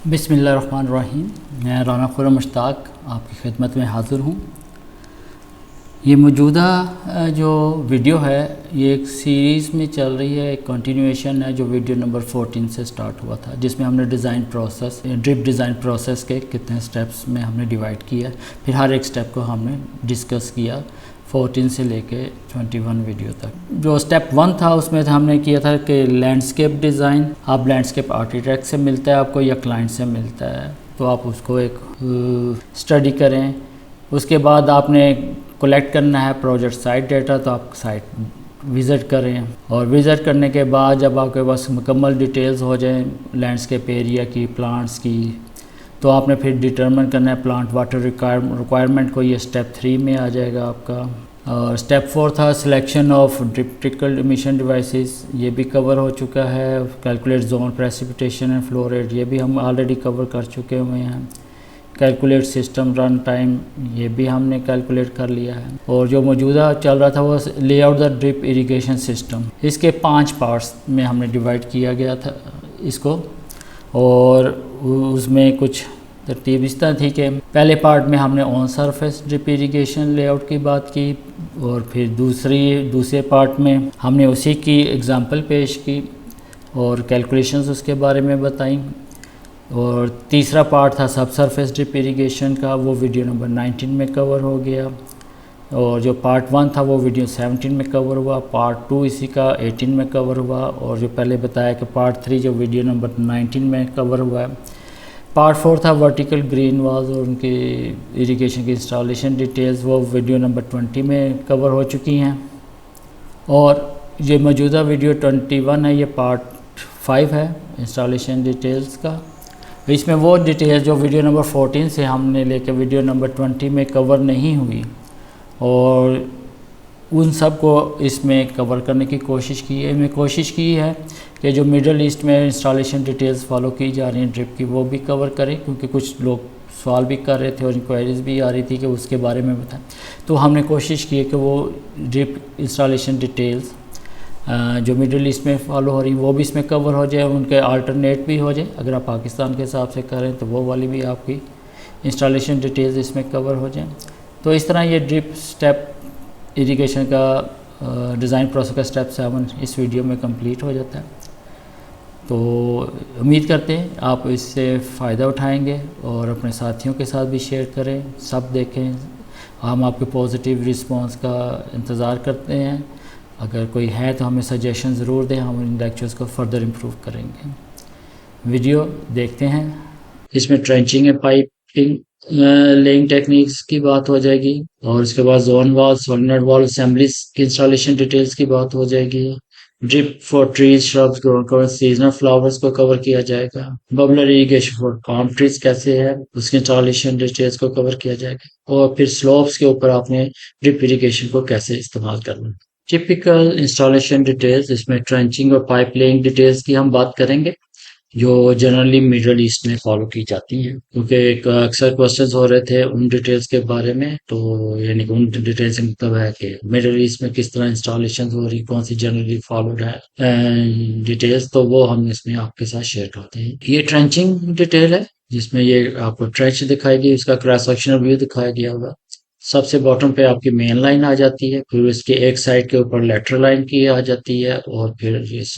बिस्मिल्लाहिर्रहमानिर्रहीम। मैं राना खुर्रम मुश्ताक आपकी खिदमत में हाज़िर हूँ। ये मौजूदा जो वीडियो है ये एक सीरीज़ में चल रही है, एक कंटिन्यूएशन है जो वीडियो नंबर 14 से स्टार्ट हुआ था, जिसमें हमने design process, drip design process के कितने स्टेप्स में हमने डिवाइड किया, फिर हर एक स्टेप को हमने डिस्कस किया 14 से लेके 21 वीडियो तक। जो स्टेप 1 था उसमें हमने किया था कि लैंडस्केप डिज़ाइन, आप लैंडस्केप आर्किटेक्ट से मिलता है आपको या क्लाइंट से मिलता है, तो आप उसको एक स्टडी करें। उसके बाद आपने कलेक्ट करना है प्रोजेक्ट साइट डेटा, तो आप साइट विज़िट करें और विज़िट करने के बाद जब आपके पास मुकम्मल डिटेल्स हो जाएं लैंडस्केप एरिया की, प्लांट्स की, तो आपने फिर डिटरमिन करना है प्लांट वाटर रिक्वायरमेंट को। ये स्टेप 3 में आ जाएगा आपका। और स्टेप 4 था selection of drip emission devices, ये भी कवर हो चुका है। Calculate zone precipitation and flow rate, ये भी हम ऑलरेडी कवर कर चुके हुए हैं। कैलकुलेट सिस्टम रन टाइम, ये भी हमने कैलकुलेट कर लिया है। और जो मौजूदा चल रहा था वो layout the drip irrigation system, इसके 5 पार्ट्स में हमने डिवाइड किया गया था इसको। और उसमें कुछ तरतीब इस तरह थी कि पहले पार्ट में हमने on surface drip irrigation layout की बात की, और फिर दूसरे पार्ट में हमने उसी की एग्जांपल पेश की और कैलकुलेशंस उसके बारे में बताई। और तीसरा पार्ट था सब सरफेस ड्रिप इरिगेशन का, वो वीडियो नंबर 19 में कवर हो गया। और जो पार्ट 1 था वो वीडियो 17 में कवर हुआ। पार्ट 2 इसी का 18 में कवर हुआ। और जो पहले बताया कि पार्ट 3 जो वीडियो नंबर 19 में कवर हुआ है। पार्ट 4 था वर्टिकल ग्रीन वाल्स और उनकी इरिगेशन की इंस्टॉलेशन डिटेल्स, वो वीडियो नंबर 20 में कवर हो चुकी हैं। और ये मौजूदा वीडियो 21 है, ये पार्ट 5 है इंस्टॉलेशन डिटेल्स का। इसमें वो डिटेल्स जो वीडियो नंबर 14 से हमने लेकर वीडियो नंबर 20 में कवर नहीं हुई, और उन सब को इसमें कवर करने की कोशिश की है। मैं कोशिश की है कि जो मिडल ईस्ट में इंस्टॉलेशन डिटेल्स फॉलो की जा रही हैं ड्रिप की, वो भी कवर करें, क्योंकि कुछ लोग सवाल भी कर रहे थे और इंक्वायरीज़ भी आ रही थी कि उसके बारे में बताएं। तो हमने कोशिश की है कि वो ड्रिप इंस्टॉलेशन डिटेल्स जो मिडल ईस्ट में फॉलो हो रही वो भी इसमें कवर हो जाए, उनके अल्टरनेट भी हो जाए। अगर आप पाकिस्तान के हिसाब से करें तो वो वाली भी आपकी इंस्टॉलेशन डिटेल्स इसमें कवर हो जाएं। तो इस तरह ये ड्रिप स्टेप इरिगेशन का डिज़ाइन प्रोसेस का स्टेप 7 इस वीडियो में कंप्लीट हो जाता है। तो उम्मीद करते हैं आप इससे फ़ायदा उठाएंगे और अपने साथियों के साथ भी शेयर करें, सब देखें। हम आपके पॉजिटिव रिस्पांस का इंतज़ार करते हैं। अगर कोई है तो हमें सजेशन ज़रूर दें, हम इन लेक्चर्स को फर्दर इम्प्रूव करेंगे। वीडियो देखते हैं। इसमें trenching and piping laying techniques की बात हो जाएगी, और उसके बाद zone wall, solenoid wall assemblies की इंस्टॉलेशन डिटेल्स की बात हो जाएगी। Drip for trees, shrubs, grown, seasonal flowers को कवर किया जाएगा। Bubbler irrigation for palm trees कैसे है, उसकी इंस्टॉलेशन डिटेल्स को कवर किया जाएगा। और फिर स्लोप्स के ऊपर आपने ड्रिप इरिगेशन को कैसे इस्तेमाल करना है। टिपिकल इंस्टॉलेशन डिटेल्स, इसमें ट्रेंचिंग और पाइप लेइंग डिटेल्स की हम बात करेंगे, जो जनरली मिडल ईस्ट में फॉलो की जाती हैं, क्योंकि अक्सर क्वेश्चंस हो रहे थे उन डिटेल्स के बारे में। तो यानी कि उन डिटेल्स से मतलब है कि मिडल ईस्ट में किस तरह इंस्टॉलेशन हो रही, कौन सी जनरली फॉलोड है डिटेल्स, तो वो हम इसमें आपके साथ शेयर करते हैं। ये ट्रेंचिंग डिटेल है, जिसमें ये आपको ट्रेंच दिखाएगी, इसका क्रॉस सेक्शनल व्यू दिखाया गया होगा। सबसे बॉटम पे आपकी मेन लाइन आ जाती है, फिर इसके एक साइड के ऊपर लेटरल लाइन की आ जाती है, और फिर इस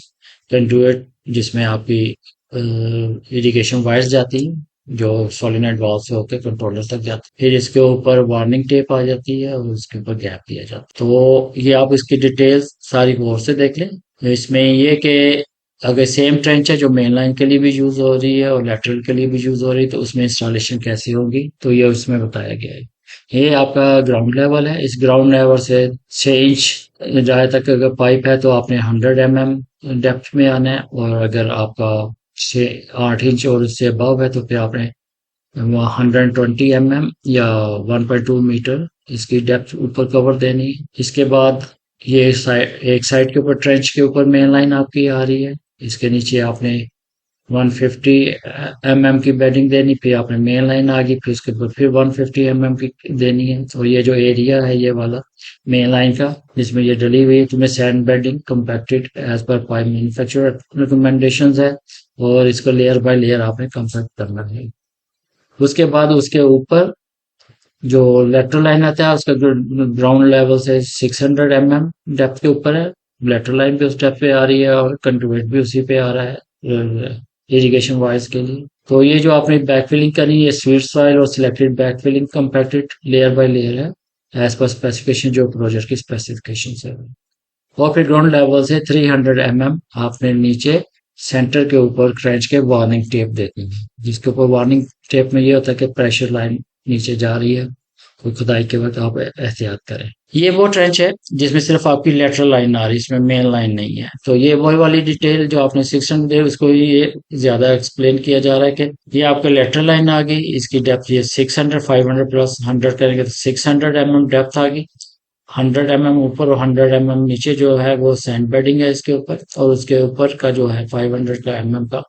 कंडुइट जिसमें आपकी इरिगेशन वायर्स जाती हैं जो सोलिनॉइड वाल्व से होकर कंट्रोलर तक जाती है। फिर इसके ऊपर वार्निंग टेप आ जाती है और उसके ऊपर गैप दिया जाता है। तो ये आप इसकी डिटेल्स सारी गौर से देख लें। इसमें ये कि अगर सेम ट्रेंच है जो मेन लाइन के लिए भी यूज हो रही है और लेटरल के लिए भी यूज हो रही है, तो उसमें इंस्टॉलेशन कैसी होगी, तो ये उसमें बताया गया है। ये आपका ग्राउंड लेवल है, इस ग्राउंड लेवल से 6 इंच जहाँ तक अगर पाइप है तो आपने 100 mm डेप्थ में आना है, और अगर आपका 8 इंच और उससे अबव है तो फिर आपने 120 mm या 1.2 मीटर इसकी डेप्थ ऊपर कवर देनी है। इसके बाद ये एक साइड के ऊपर ट्रेंच के ऊपर मेन लाइन आपकी आ रही है, इसके नीचे आपने 150 mm की बेडिंग देनी, फिर आपने मेन लाइन आ गई, फिर उसके ऊपर फिर 150 mm की देनी है। तो ये जो एरिया है ये वाला मेन लाइन का जिसमें ये डली हुई है, तुम्हें sand bedding compacted as per pipe manufacturer recommendations है, और इसको लेयर बाय लेयर आपने कंपैक्ट करना है। उसके बाद उसके ऊपर जो लेटरल लाइन आता है उसका ग्राउंड लेवल से 600 mm डेप्थ के ऊपर है, लेटरल लाइन भी उस डेप्थ पे आ रही है और कंट्रीब्यूट भी उसी पे आ रहा है इरिगेशन वाइज के लिए। तो ये जो आपने बैक फिलिंग करनी है, स्वीट सॉइल और selected back filling compacted layer by layer है एज पर स्पेसिफिकेशन, जो प्रोजेक्ट की स्पेसिफिकेशन है। और फिर ग्राउंड लेवल से 300 mm आपने नीचे सेंटर के ऊपर क्रेंच के वार्निंग टेप देनी है, जिसके ऊपर वार्निंग टेप में ये होता है कि प्रेशर लाइन नीचे जा रही है, कोई खुदाई के वक्त आप एहतियात करें। ये वो ट्रेंच है जिसमें सिर्फ आपकी लेटरल लाइन आ रही है, इसमें मेन लाइन नहीं है। तो ये वही वाली डिटेल जो आपने सेक्शन दे उसको ये ज्यादा एक्सप्लेन किया जा रहा है कि ये आपका लेटरल लाइन आ गई, इसकी डेप्थ ये 600, 500 प्लस 100 करेंगे तो 600 mm डेप्थ आ गई। 100 mm ऊपर और 100 mm नीचे जो है वो सैंड बेडिंग है इसके ऊपर, और उसके ऊपर का जो है 500 का mm का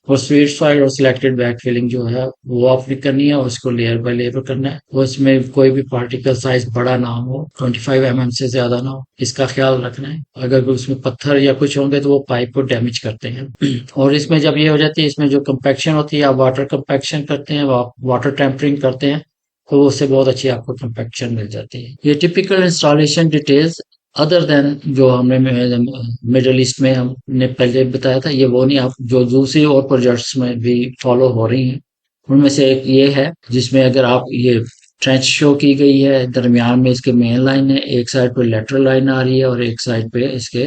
और स्वीट सॉइल और सिलेक्टेड बैक फिलिंग जो है वो आपने करनी है, और उसको लेयर बाय लेयर करना है। वो इसमें कोई भी पार्टिकल साइज बड़ा ना हो, 25 mm से ज्यादा ना हो, इसका ख्याल रखना है। अगर कोई उसमें पत्थर या कुछ होंगे तो वो पाइप को डैमेज करते हैं। और इसमें जब ये हो जाती है, इसमें जो कंपैक्शन होती है, आप वाटर कंपैक्शन करते हैं, आप वाटर टेम्परिंग करते हैं, तो उससे बहुत अच्छी आपको कंपैक्शन मिल जाती है। ये typical installation details other than जो हमने मिडल ईस्ट में हमने पहले बताया था, ये वो नहीं, आप जो दूसरी और प्रोजेक्ट्स में भी फॉलो हो रही हैं उनमें से एक ये है, जिसमें अगर आप ये ट्रेंच शो की गई है, दरमियान में इसके मेन लाइन है, एक साइड पे लेटरल लाइन आ रही है और एक साइड पे इसके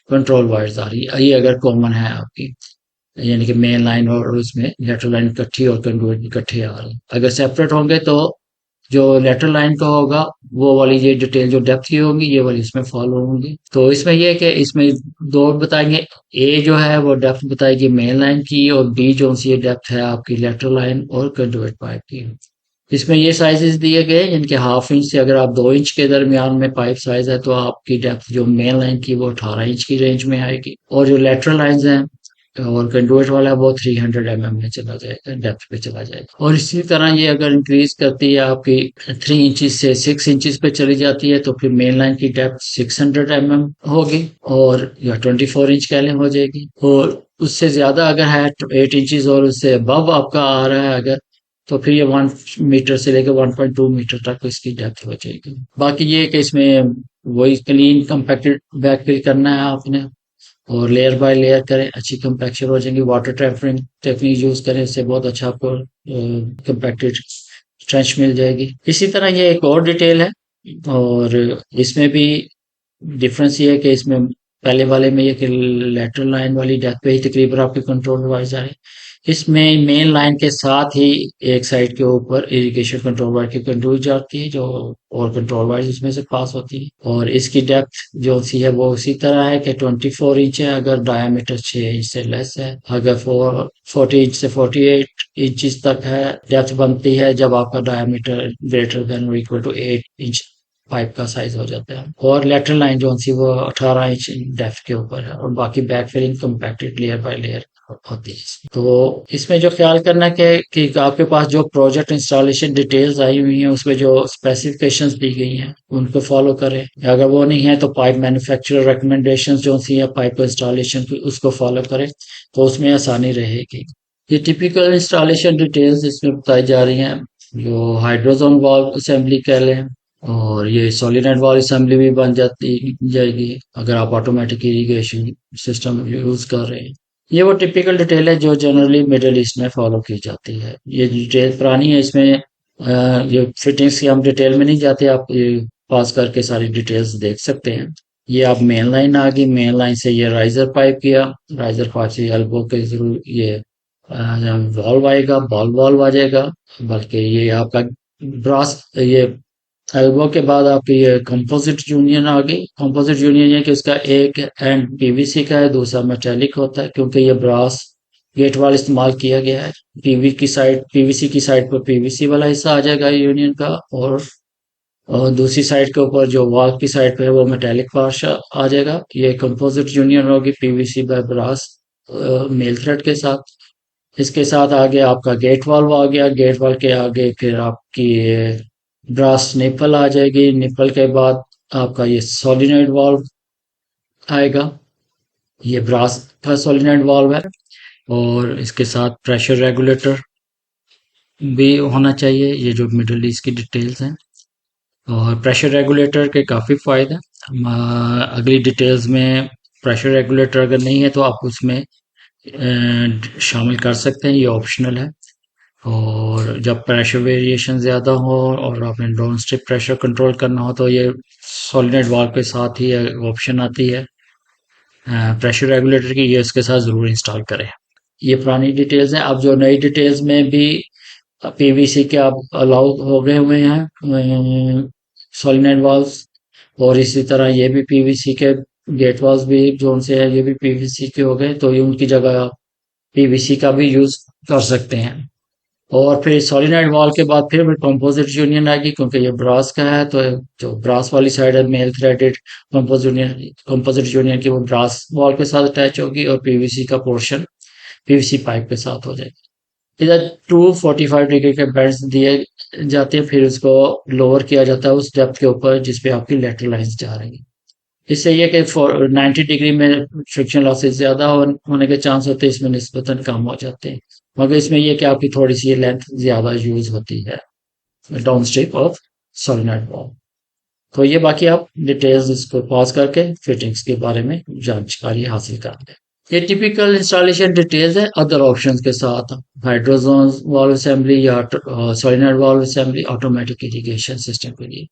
कंट्रोल वायर्स आ रही है। ये अगर कॉमन है आपकी, यानी कि मेन लाइन और उसमें लेटरल लाइन इकट्ठी और कंडक्टर इकट्ठे आ रहे हैं। अगर सेपरेट होंगे तो जो लेटरल लाइन का होगा वो वाली ये डिटेल जो डेप्थ की होगी ये वाली इसमें फॉलो होंगी। तो इसमें ये है कि इसमें दो बताएंगे, ए जो है वो डेप्थ बताएगी मेन लाइन की, और बी जो सी डेप्थ है आपकी लेटरल लाइन और कंडक्ट पाइप की। इसमें ये साइजेस दिए गए इनके 1/2 इंच से अगर आप 2 इंच के दरमियान में पाइप साइज है तो आपकी डेप्थ जो मेन लाइन की वो 18 इंच की रेंज में आएगी, और जो लेटरल लाइन है और कंडुइट वाला वो 300 mm में चला जाएगा, डेप्थ पे चला जाएगा। और इसी तरह ये अगर इंक्रीज करती है आपकी 3 इंचेस से 6 इंचेस पे चली जाती है तो फिर मेन लाइन की डेप्थ 600 mm होगी, और या 24 इंच कह लें हो जाएगी। और उससे ज्यादा अगर है 8 इंचेस और उससे अबव आपका आ रहा है अगर, तो फिर ये 1 मीटर से लेकर 1.2 मीटर तक इसकी डेप्थ हो जाएगी। बाकी ये कि इसमें वही क्लीन कंपैक्टेड बैक फिल करना है आपने, और लेयर बाय लेयर करें, अच्छी कंपैक्शन हो जाएंगी। वाटर टेम्परिंग टेक्निक यूज करें, इससे बहुत अच्छा आपको कंपैक्टेड ट्रेंच मिल जाएगी। इसी तरह ये एक और डिटेल है, और इसमें भी डिफरेंस ये है कि इसमें पहले वाले में ये कि लेटरल लाइन वाली डेप्थ पे ही तकरीबन आपकी कंट्रोल वाइज आ रही है, इसमें मेन लाइन के साथ ही एक साइड के ऊपर इरिगेशन कंट्रोल वायर की कंट्रोल जाती है जो, और कंट्रोल वायर इसमें से पास होती है। और इसकी डेप्थ जो सी है वो उसी तरह है कि 24 इंच है अगर डायमीटर 6 इंच से लेस है, अगर 40 इंच से 48 इंच तक है डेप्थ बनती है जब आपका डायमीटर ग्रेटर देन और इक्वल टू 8 इंच पाइप का साइज हो जाता है। और लेटरल लाइन जो सी वो 18 इंच डेप्थ के ऊपर है, और बाकी back filling compacted layer by layer होती है। तो इसमें जो ख्याल करना है कि आपके पास जो प्रोजेक्ट इंस्टॉलेशन डिटेल्स आई हुई हैं उसमें जो स्पेसिफिकेशंस दी गई हैं उनको फॉलो करें, अगर वो नहीं है तो पाइप मैन्युफैक्चरर रिकमेंडेशंस जो सी है पाइप इंस्टॉलेशन की उसको फॉलो करें, तो उसमें आसानी रहेगी। ये टिपिकल इंस्टॉलेशन डिटेल्स इसमें बताई जा रही हैं, जो हाइड्रोजन वाल्व असेंबली कह लें, और ये सोलिनॉइड वाल्व असेंबली भी बन जाती जाएगी अगर आप ऑटोमेटिक इरिगेशन सिस्टम यूज कर रहे हैं। ये वो टिपिकल डिटेल है जो जनरली मिडिल ईस्ट में फॉलो की जाती है। ये डिटेल पुरानी है, इसमें ये फिटिंग्स की हम डिटेल में नहीं जाते, आप ये पास करके सारी डिटेल्स देख सकते हैं। ये आप मेन लाइन आ गई, मेन लाइन से ये राइजर पाइप किया, राइजर पाइप से एल्बो के थ्रू ये वॉल्व आएगा, बॉल वॉल्व आ जाएगा, बल्कि ये आपका ब्रास, ये एल्बो के बाद आपकी ये कंपोजिट यूनियन आ गई। कंपोजिट यूनियन ये कि उसका एक एंड पीवीसी का है, दूसरा मेटेलिक होता है, क्योंकि ये ब्रास गेट वाल इस्तेमाल किया गया है। पीवीसी की साइड पर पीवीसी वाला हिस्सा आ जाएगा यूनियन का, और दूसरी साइड के ऊपर जो वॉल की साइड पे है वो मेटेलिक पार्ट आ जाएगा। ये कंपोजिट यूनियन होगी PVC by brass male thread के साथ। इसके साथ आगे आपका गेट वाल्व आ गया, गेट वाल्व के आगे फिर आपकी ब्रास निपल आ जाएगी, निपल के बाद आपका ये सोलिनॉइड वाल्व आएगा, ये ब्रास का सोलिनॉइड वाल्व है। और इसके साथ प्रेशर रेगुलेटर भी होना चाहिए, ये जो मिडल ईस्ट की डिटेल्स हैं। और प्रेशर रेगुलेटर के काफ़ी फ़ायदे हैं। अगली डिटेल्स में प्रेशर रेगुलेटर अगर नहीं है तो आप उसमें शामिल कर सकते हैं, ये ऑप्शनल है। और जब प्रेशर वेरिएशन ज़्यादा हो और आपने डाउन स्ट्रिप प्रेशर कंट्रोल करना हो तो ये सॉलिनॉइड वाल्व के साथ ही ऑप्शन आती है प्रेशर रेगुलेटर की, ये इसके साथ ज़रूर इंस्टॉल करें। ये पुरानी डिटेल्स हैं। अब जो नई डिटेल्स में भी पीवीसी के आप अलाउ हो गए हुए हैं सॉलिनॉइड वाल्व्स, और इसी तरह ये भी पीवीसी के गेट वाल्व्स भी जो उनसे है ये भी पीवीसी के हो गए, तो ये उनकी जगह पीवीसी का भी यूज कर सकते हैं। और फिर सॉलिनॉइड वॉल के बाद फिर कंपोजिट यूनियन आएगी, क्योंकि ये ब्रास का है तो जो ब्रास वाली साइड है मेल थ्रेडेड कंपोजिट यूनियन की वो ब्रास वॉल के साथ अटैच होगी, और पीवीसी का पोर्शन पीवीसी पाइप के साथ हो जाएगा। इधर 245 डिग्री के बेंड्स दिए जाते हैं, फिर उसको लोअर किया जाता है उस डेप्थ के ऊपर जिसपे आपकी लेटरल लाइंस जा रही है। इससे ये कि 90 डिग्री में फ्रिक्शन लॉसेस ज्यादा होने के चांस होते हैं, इसमें निस्बतन कम हो जाते हैं। मगर इसमें ये कि आपकी थोड़ी सी लेंथ ज्यादा यूज होती है down strip of solenoid valve. तो ये बाकी आप डिटेल्स इसको पॉज करके फिटिंग्स के बारे में जानकारी हासिल कर लें। ये टिपिकल इंस्टॉलेशन डिटेल्स है अदर ऑप्शंस के साथ। हाइड्रोजोन वाल्व असेंबली या solenoid valve assembly automatic irrigation system के लिए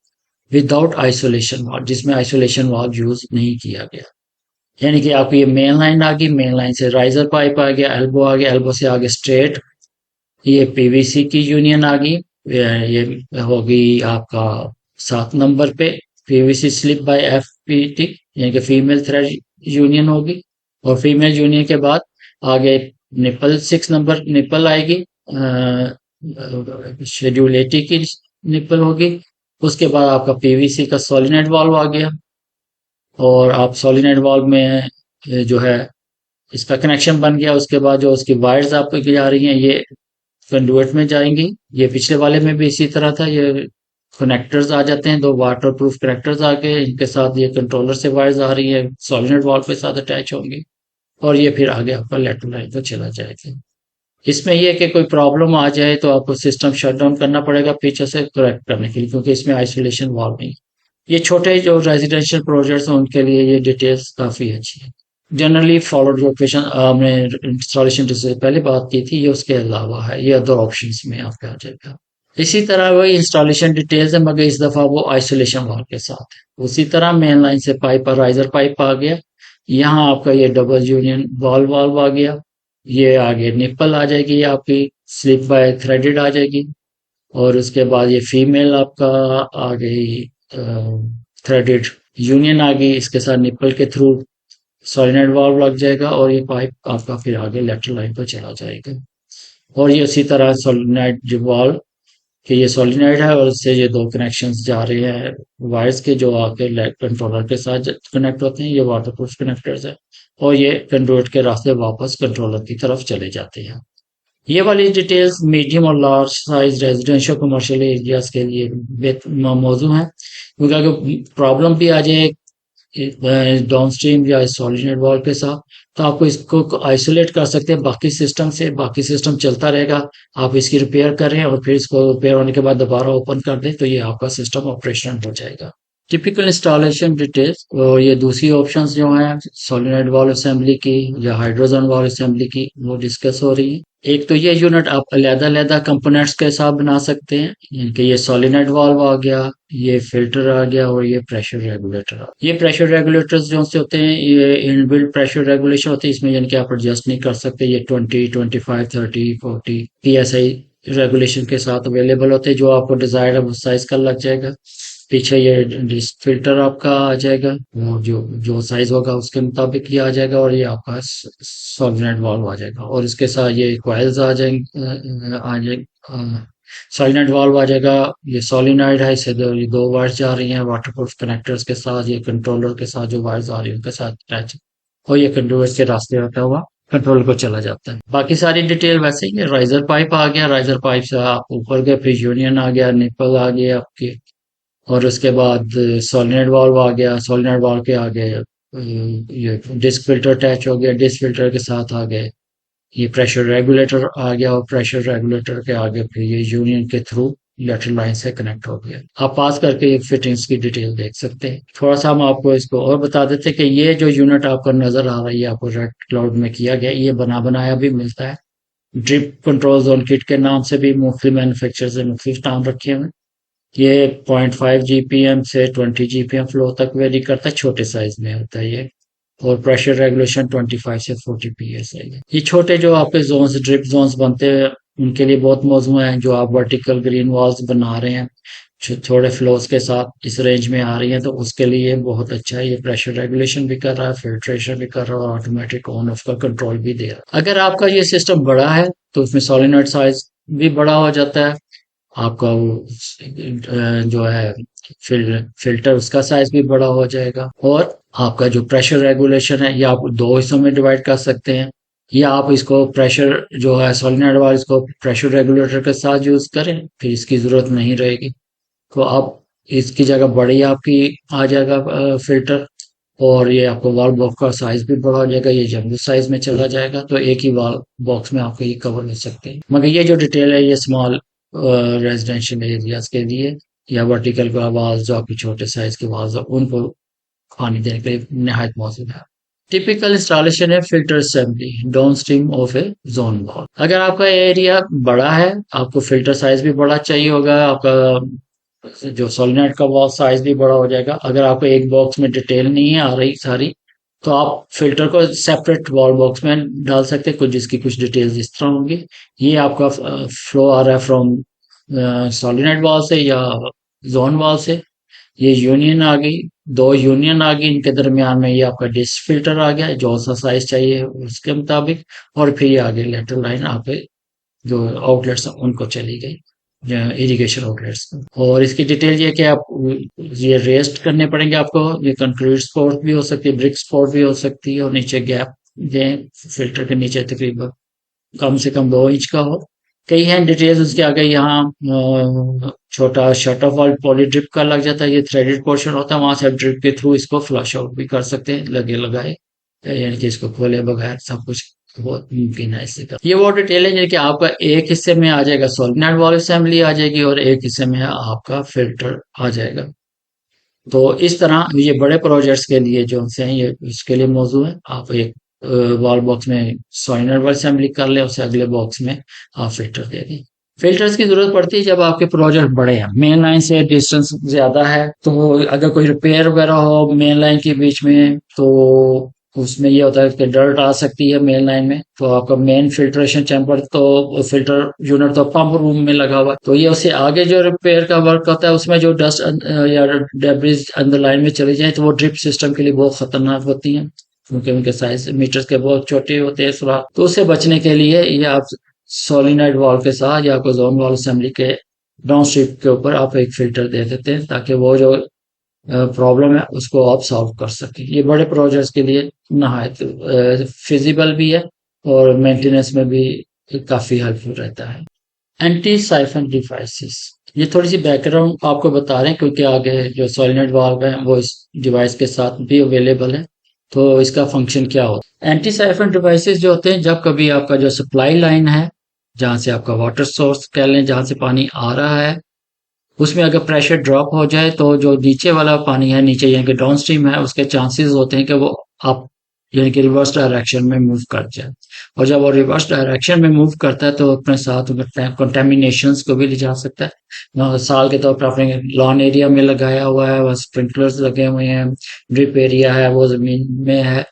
विदाउट आइसोलेशन वाल्व, जिसमें आइसोलेशन वाल्व यूज नहीं किया गया। यानी कि आपकी ये मेन लाइन आ गई, मेन लाइन से राइजर पाइप आ गया, एल्बो आ गया, एल्बो से आगे स्ट्रेट ये पीवीसी की यूनियन आ गई। ये होगी आपका 7 नंबर पे पीवीसी स्लिप बाय एफपीटी, यानी कि फीमेल थ्रेड यूनियन होगी। और फीमेल यूनियन के बाद आगे निपल 6 नंबर निपल आएगी, शेड्यूल 80 की निपल होगी। उसके बाद आपका पीवीसी का सोलिनॉइड वाल्व आ गया, और आप सोलिनॉइड वाल्व में जो है इसका कनेक्शन बन गया। उसके बाद जो उसकी वायर्स आपको जा रही हैं ये कंडुइट में जाएंगी। ये पिछले वाले में भी इसी तरह था, ये कनेक्टर्स आ जाते हैं, 2 वाटर प्रूफ कनेक्टर्स आ गए, इनके साथ ये कंट्रोलर से वायर्स आ रही है, सॉलिनॉइड वाल्व के साथ अटैच होंगी, और ये फिर आगे आपका लेटरल लाइन पर चला जाएगा। इसमें यह कि कोई प्रॉब्लम आ जाए तो आपको सिस्टम शट डाउन करना पड़ेगा पीछे से करेक्ट करने के लिए, क्योंकि इसमें आइसोलेशन वाल्व नहीं। ये छोटे जो रेजिडेंशियल प्रोजेक्ट्स हैं उनके लिए ये डिटेल्स काफी अच्छी है। जनरली फॉलोड जो क्वेश्चन हमने इंस्टॉलेशन से पहले बात की थी ये उसके अलावा है, ये अदर ऑप्शंस में आपका आ जाएगा। इसी तरह वही इंस्टॉलेशन डिटेल्स है, मगर इस दफा वो आइसोलेशन वाल्व के साथ है। उसी तरह मेन लाइन से पाइप और राइजर पाइप आ गया, यहाँ आपका ये डबल यूनियन बॉल वाल्व आ गया, ये आगे निप्पल आ जाएगी, ये आपकी स्लिप बाय थ्रेडेड आ जाएगी। और उसके बाद ये फीमेल आपका आ गई थ्रेडेड यूनियन आ गई, इसके साथ निप्पल के थ्रू सोलिनॉइड वाल्व लग जाएगा, और ये पाइप आपका फिर आगे लेटरल लाइन पर चला जाएगा। और ये उसी तरह सोलिनॉइड जो वाल्व कि ये सोलिनॉइड है और इससे ये 2 कनेक्शंस जा रहे हैं वायर्स के, जो आके कंट्रोलर के साथ कनेक्ट होते हैं, ये वाटरप्रूफ कनेक्टर्स है, और ये कंडक्टर के रास्ते वापस कंट्रोलर की तरफ चले जाते हैं। ये वाली डिटेल्स मीडियम और large size residential commercial areas के लिए मौजूद है, क्योंकि अगर प्रॉब्लम भी आ जाए डाउनस्ट्रीम या सॉलिनॉइड वाल्व के साथ तो आपको इसको आइसोलेट कर सकते हैं बाकी सिस्टम से, बाकी सिस्टम चलता रहेगा, आप इसकी रिपेयर करें और फिर इसको रिपेयर होने के बाद दोबारा ओपन कर दें तो ये आपका सिस्टम ऑपरेशन हो जाएगा। टिपिकल इंस्टॉलेशन डिटेल्स, और ये दूसरी ऑप्शंस जो हैं सोलिनॉइड वाल्व असेंबली की या हाइड्रोजन वाल्व असेंबली की वो डिस्कस हो रही है। एक तो ये यूनिट आप अलग-अलग कंपोनेंट्स के साथ बना सकते हैं, इनके ये सोलिनॉइड वाल्व आ गया, ये फिल्टर आ गया, और ये प्रेशर रेगुलेटर आ। ये प्रेशर रेगुलेटर्स जो से होते हैं ये इनबिल्ट प्रेशर रेगुलेशन होती है, इसमें यानी कि आप एडजस्ट नहीं कर सकते। ये 20, 25, 30, 40 PSI रेगुलेशन के साथ अवेलेबल होते हैं, जो आपको डिजायर्ड है वो साइज का लग जाएगा। पीछे ये फिल्टर आपका आ जाएगा, वो जो साइज होगा उसके मुताबिक ये आ जाएगा, और ये आपका सोलिनॉइड वाल्व आ जाएगा, और इसके साथ ये कॉइल्स आ जाएंगे सोलिनॉइड वाल्व आ जाएगा। ये सोलिनॉइड है, इससे ये 2 वायर्स जा रही हैं वाटरप्रूफ कनेक्टर्स के साथ, ये कंट्रोलर के साथ जो वायर्स आ रही है उनके साथ अटैच, और ये कंडक्टर के रास्ते होता हुआ कंट्रोल को चला जाता है। बाकी सारी डिटेल वैसे ही है। राइजर पाइप आ गया, राइजर पाइप से आप ऊपर गए, फिर यूनियन आ गया, निपल आ गया आपके, और उसके बाद सोलिनॉइड वाल्व आ गया, सोलिनॉइड वाल्व के आगे ये डिस्क फिल्टर अटैच हो गया, डिस्क फिल्टर के साथ आ गए ये प्रेशर रेगुलेटर आ गया, और प्रेशर रेगुलेटर के आगे फिर ये यूनियन के थ्रू लेटरल लाइन से कनेक्ट हो गया। आप पास करके ये फिटिंग्स की डिटेल देख सकते हैं। थोड़ा सा हम आपको इसको और बता देते हैं कि ये जो यूनिट आपको नजर आ रही है, आपको रेड क्लाउड में किया गया, ये बना बनाया भी मिलता है। ड्रिप कंट्रोल जोन किट के नाम से भी मुख्तलिफ मैन्युफैक्चरर से मुख्तलिफ नाम रखे हुए हैं। ये 0.5 जीपीएम से 20 जीपीएम फ्लो तक वेरी करता है, छोटे साइज में होता है ये। और प्रेशर रेगुलेशन 25 से 40 पीएसआई है। ये छोटे जो आपके जोन्स, ड्रिप जोन्स बनते हैं, उनके लिए बहुत मौजूद है। जो आप वर्टिकल ग्रीन वॉल्स बना रहे हैं थोड़े फ्लोस के साथ इस रेंज में आ रही है, तो उसके लिए बहुत अच्छा है। ये प्रेशर रेगुलेशन भी कर रहा है, फिल्ट्रेशन भी कर रहा है, और ऑटोमेटिक ऑन ऑफ का कंट्रोल भी दे रहा है। अगर आपका ये सिस्टम बड़ा है तो उसमें सोलिनॉइड साइज भी बड़ा हो जाता है। आपका वो जो है फिल्टर, उसका साइज भी बड़ा हो जाएगा। और आपका जो प्रेशर रेगुलेशन है, ये आप दो हिस्सों में डिवाइड कर सकते हैं। या आप इसको प्रेशर जो है सोलिनॉइड वाला, इसको प्रेशर रेगुलेटर के साथ यूज करें, फिर इसकी जरूरत नहीं रहेगी। तो आप इसकी जगह बड़ी आपकी आ जाएगा फिल्टर, और ये आपको वाल बॉक्स का साइज भी बड़ा हो जाएगा, ये जंबो साइज में चला जाएगा, तो एक ही वाल बॉक्स में आपको ये कवर हो सकते हैं। मगर ये जो डिटेल है, ये स्मॉल रेजिडेंशियल एरियाज के लिए, या वर्टिकल का वाल्स जो आपके छोटे साइज के वाल्स उनको पानी देने के लिए नहायत मौजूद है। टिपिकल इंस्टॉलेशन है filter assembly down stream of A zone wall. अगर आपका एरिया बड़ा है, आपको फिल्टर साइज भी बड़ा चाहिए होगा, आपका जो सोलिनॉइड का वॉल साइज भी बड़ा हो जाएगा। अगर आपको एक बॉक्स में डिटेल नहीं है आ रही सारी, तो आप फिल्टर को सेपरेट वॉल बॉक्स में डाल सकते हैं, कुछ जिसकी कुछ डिटेल्स इस तरह होंगी। ये आपका फ्लो आ रहा है फ्रॉम सोलिनॉइड वॉल से या जोन वॉल से। ये यूनियन आ गई, दो यूनियन आ गई, इनके दरमियान में ये आपका डिस्क फिल्टर आ गया, जो सा साइज चाहिए उसके मुताबिक। और फिर ये आगे लेटरल लाइन आपके जो आउटलेट्स उनको चली गई, इरिगेशन आउटलेट्स। और इसकी डिटेल ये कि आप ये रेस्ट करने पड़ेंगे आपको। ये कंक्रीट स्पोर्ट भी हो सकती है, ब्रिक स्पोर्ट भी हो सकती है, और नीचे गैप दें फिल्टर के नीचे, तकरीबन कम से कम 2 इंच का हो। कई हैं डिटेल्स उसके आगे। यहाँ छोटा shut off valve poly drip का लग जाता है, ये थ्रेडेड पोर्शन होता है, वहां से आप ड्रिप के थ्रू इसको फ्लश आउट भी कर सकते हैं, लगे लगाए, यानी कि इसको खोले बगैर सब कुछ बहुत मुमकिन है इससे कर। ये वो डिटेल है कि आपका एक हिस्से में आ जाएगा सोलिनॉइड वाल्व असेंबली आ जाएगी, और एक हिस्से में आपका फिल्टर आ जाएगा। तो इस तरह ये बड़े प्रोजेक्ट्स के लिए जो से हैं, ये इसके लिए मौजूद है। आप एक वॉल बॉक्स में सोलिनॉइड वाल्व असेंबली कर ले, उसे अगले बॉक्स में आप फिल्टर दे दें। फिल्टर्स की जरूरत पड़ती है जब आपके प्रोजेक्ट बड़े हैं, मेन लाइन से डिस्टेंस ज्यादा है, तो अगर कोई रिपेयर वगैरह हो मेन लाइन के बीच में, तो उसमें ये होता है कि डर्ट आ सकती है मेन लाइन में। तो आपका मेन फिल्ट्रेशन चैम्बर, तो फिल्टर यूनिट तो पंप रूम में लगा हुआ है, तो ये उससे आगे जो रिपेयर का वर्क होता है, उसमें जो डस्ट या डेब्रिज अंदर लाइन में चली जाए, तो वो ड्रिप सिस्टम के लिए बहुत खतरनाक होती है, क्योंकि उनके साइज मीटर्स के बहुत छोटे होते हैं सुराख। तो उससे बचने के लिए ये आप सोलिनॉइड वाल्व के साथ या आपको जोन वाल्व असेंबली के डाउन स्ट्रिप के ऊपर आप एक फिल्टर दे देते हैं, ताकि वो जो प्रॉब्लम है उसको आप सॉल्व कर सकें। ये बड़े प्रोजेक्ट्स के लिए नहायत फिजिबल भी है, और मेंटेनेंस में भी काफी हेल्पफुल रहता है। एंटी साइफन डिवाइसेस, ये थोड़ी सी बैकग्राउंड आपको बता रहे हैं, क्योंकि आगे जो सोलिनॉइड वाल्व है वो इस डिवाइस के साथ भी अवेलेबल है। तो इसका फंक्शन क्या होता है? एंटी साइफन डिवाइसेस जो होते हैं, जब कभी आपका जो सप्लाई लाइन है, जहां से आपका वाटर सोर्स कह लें, जहां से पानी आ रहा है, उसमें अगर प्रेशर ड्रॉप हो जाए, तो जो नीचे वाला पानी है, नीचे यानी कि डाउन स्ट्रीम है, उसके चांसेस होते हैं कि वो अप यानी कि रिवर्स डायरेक्शन में मूव कर जाए। और जब वो रिवर्स डायरेक्शन में मूव करता है, तो अपने साथ कंटेमिनेशंस को भी ले जा सकता है। साल के तौर पर आपने लॉन एरिया में लगाया हुआ है, वह स्प्रिंकलर्स लगे हुए हैं, ड्रिप एरिया है वो जमीन में है,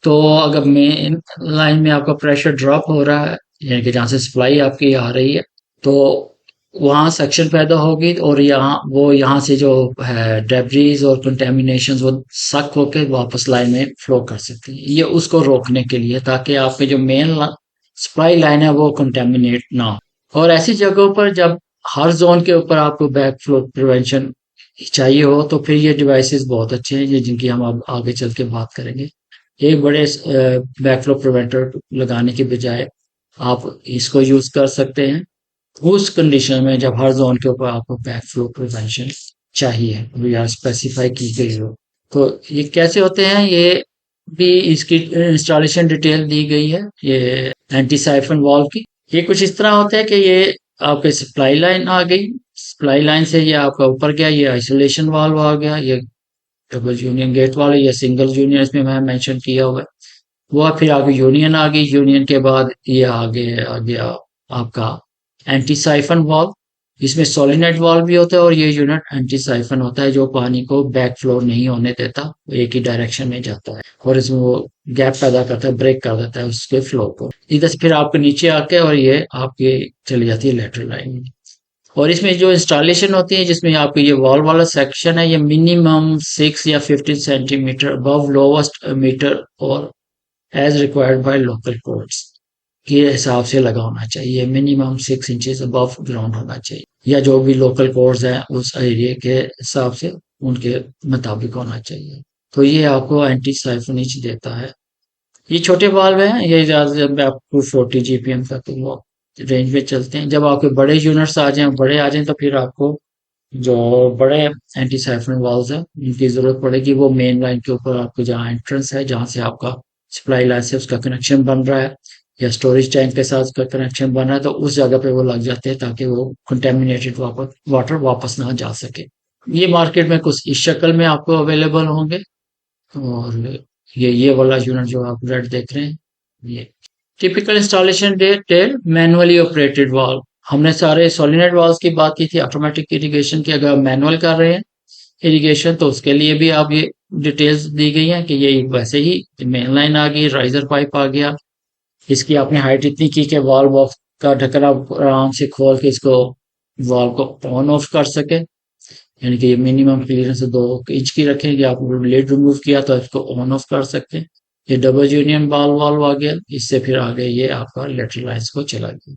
तो अगर मेन लाइन में आपका प्रेशर ड्रॉप हो रहा है, यानी कि जहां से सप्लाई आपकी आ रही है, तो वहां सेक्शन पैदा होगी, और यहाँ से जो है डेब्रीज और कंटेमिनेशन वो सक होकर वापस लाइन में फ्लो कर सकती है। ये उसको रोकने के लिए, ताकि आपके जो मेन सप्लाई लाइन है वो कंटेमिनेट ना हो। और ऐसी जगहों पर जब हर जोन के ऊपर आपको बैक फ्लो प्रिवेंशन चाहिए हो, तो फिर ये डिवाइसेस बहुत अच्छे हैं, ये जिनकी हम अब आगे चल के बात करेंगे। एक बड़े बैकफ्लो प्रिवेंटर लगाने के बजाय आप इसको यूज कर सकते हैं उस कंडीशन में जब हर जोन के ऊपर आपको बैकफ्लो प्रिवेंशन चाहिए या स्पेसिफाई की गई हो। तो ये कैसे होते हैं, ये भी इसकी इंस्टॉलेशन डिटेल दी गई है ये एंटी साइफन वॉल्व की। ये कुछ इस तरह होता है कि ये आपके सप्लाई लाइन आ गई, सप्लाई लाइन से ये आपका ऊपर गया, ये आइसोलेशन वाल्व आ गया, ये डबल यूनियन गेट वाले या सिंगल यूनियन इसमें मैं मेंशन किया हुआ है। वो फिर आगे यूनियन आ गई, यूनियन के बाद ये आगे आ गया आपका एंटी साइफन वाल्व। इसमें सोलिनॉइड वाल्व भी होता है और ये यूनिट एंटी साइफन होता है जो पानी को बैक फ्लो नहीं होने देता, वो एक ही डायरेक्शन में जाता है और इसमें वो गैप पैदा करता है, ब्रेक कर देता है उसके फ्लो को। इधर से फिर आपके नीचे आके और ये आपके चली जाती है लेटरल लाइन में। और इसमें जो इंस्टॉलेशन होती है जिसमें आपको ये वॉल वाला सेक्शन है, ये मिनिमम 6 या 15 सेंटीमीटर अबव लोवेस्ट मीटर और as required by local codes के हिसाब से लगा होना चाहिए। मिनिमम 6 इंचेस अबव ग्राउंड होना चाहिए या जो भी लोकल कोड्स हैं उस एरिया के हिसाब से उनके मुताबिक होना चाहिए। तो ये आपको एंटी साइफनेज देता है। ये छोटे वाल्व हैं, ये ज्यादा जब आपको 40 जीपीएम तक वो रेंज में चलते हैं। जब आपके बड़े यूनिट्स आ जाएं, बड़े आ जाएं, तो फिर आपको जो बड़े एंटी साइफन वाल्व है उनकी जरूरत पड़ेगी। वो मेन लाइन के ऊपर आपको जहाँ एंट्रेंस है, जहाँ से आपका सप्लाई लाइन से उसका कनेक्शन बन रहा है या स्टोरेज टैंक के साथ उसका कनेक्शन बन रहा है, तो उस जगह पे वो लग जाते हैं ताकि वो कंटेमिनेटेड वाटर वापस ना जा सके। ये मार्केट में कुछ इस शक्ल में आपको अवेलेबल होंगे। और ये वाला यूनिट जो आप रेड देख रहे हैं, ये typical installation detail manually operated valve. हमने सारे सोलिनॉइड वाल्व की बात की थी, ऑटोमेटिक इरिगेशन की। अगर मैनुअल कर रहे हैं इरिगेशन तो उसके लिए भी आप ये डिटेल्स दी गई हैं कि ये वैसे ही मेन लाइन आ गई, राइजर पाइप आ गया, इसकी आपने हाइट इतनी की कि वाल्व बॉक्स का ढक्कन आप आराम से खोल के इसको वाल्व को ऑन ऑफ कर सके। यानी कि ये मिनिमम क्लियरेंस 2 इंच की रखें कि आप लेड रिमूव किया तो इसको ऑन ऑफ कर सकते हैं। ये डबल यूनियन वाल्व आ गया, इससे फिर आगे ये आपका लेटरल लाइन्स को चला गया।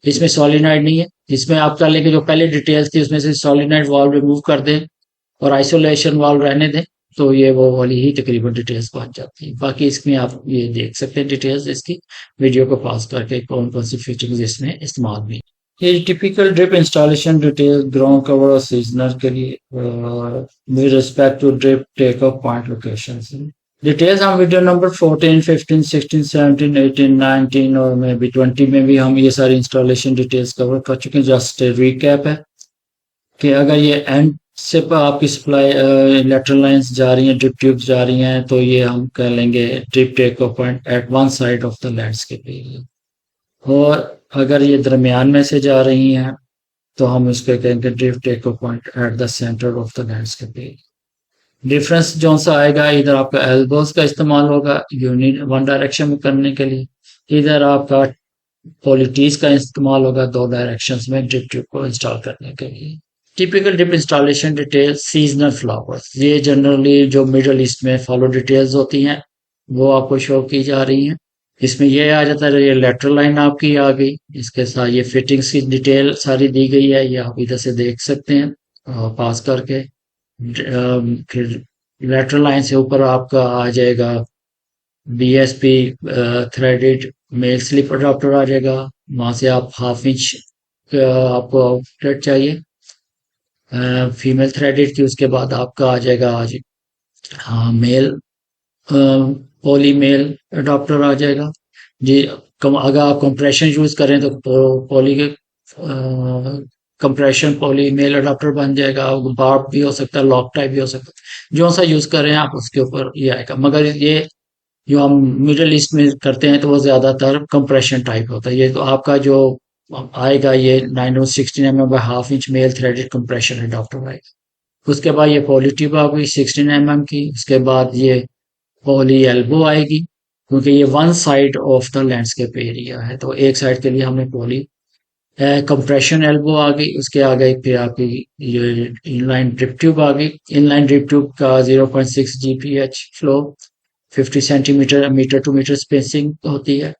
इसमें सॉलिनॉइड नहीं है, इसमें आप कर लेंगे जो पहले डिटेल्स थी उसमें से सॉलिनॉइड वाल्व रिमूव कर दें और आइसोलेशन वाल्व रहने दें, तो ये वो वाली ही तकरीबन डिटेल्स पहुंच जाती है। बाकी इसमें आप ये देख सकते हैं डिटेल्स इसकी वीडियो को पॉज करके कौन कौन सी फीचर्स इसमें इस्तेमाल भी। ये typical drip installation detail ground cover और सीजनर के लिए with respect to drip take off point locations. Details हम वीडियो नंबर 14, 15, 16, 17, 18, 19 और मे बी 20 में भी हम ये सारी इंस्टॉलेशन डिटेल्स कवर कर चुके हैं। जस्ट रिकैप है कि अगर ये एंड से आपकी सप्लाई लेटरल लाइंस जा रही हैं, ड्रिप ट्यूब्स जा रही हैं, तो ये हम कह लेंगे drip take off point at one side of the landscape area. और अगर ये दरमियान में से जा रही हैं तो हम इसको कहेंगे drip take off point at the centre of the landscape area. Difference जो सा आएगा, इधर आपका एल्बोस का इस्तेमाल होगा यूनिट वन डायरेक्शन में करने के लिए, इधर आपका पॉलिटीज का इस्तेमाल होगा 2 डायरेक्शंस में ड्रिप ट्यूब को इंस्टॉल करने के लिए। Typical drip installation detail seasonal flowers, ये जनरली जो मिडल ईस्ट में फॉलो डिटेल्स होती हैं वो आपको शो की जा रही हैं। इसमें ये आ जाता है, ये लेटरल लाइन आपकी आ गई, इसके साथ ये फिटिंग्स की डिटेल सारी दी गई है, ये आप इधर से देख सकते हैं पास करके। फिर लेटरल लाइन से ऊपर आपका आ जाएगा BSP threaded male slip adapter आ जाएगा, वहां से आप 1/2 इंच आपको आउटलेट चाहिए फीमेल थ्रेडेड की। उसके बाद आपका आ जाएगा आज हाँ मेल पॉली मेल अडाप्टर आ जाएगा जी। अगर आप कंप्रेशन यूज करें तो पॉली के कंप्रेशन पॉली मेल अडाप्टर बन जाएगा। बार्ब भी हो सकता है, लॉक टाइप भी हो सकता है, जो सा यूज कर रहे हैं आप उसके ऊपर ये आएगा। मगर ये जो हम मिडिल ईस्ट में करते हैं तो वो ज्यादातर कंप्रेशन टाइप होता है। ये तो आपका जो आएगा ये 9/16 mm by 1/2 inch male threaded compression adapter आएगा। उसके बाद ये पॉली ट्यूब आ गई 16 mm की। उसके बाद ये पॉली एल्बो आएगी, क्योंकि ये one side of the landscape area है तो एक साइड के लिए हमने पॉली कंप्रेशन एल्बो आ गई। उसके आ गई फिर आपकी ये इनलाइन ड्रिप ट्यूब आ गई। इनलाइन ड्रिप ट्यूब का 0.6 GPH flow 50 centimetre metre to metre spacing होती है।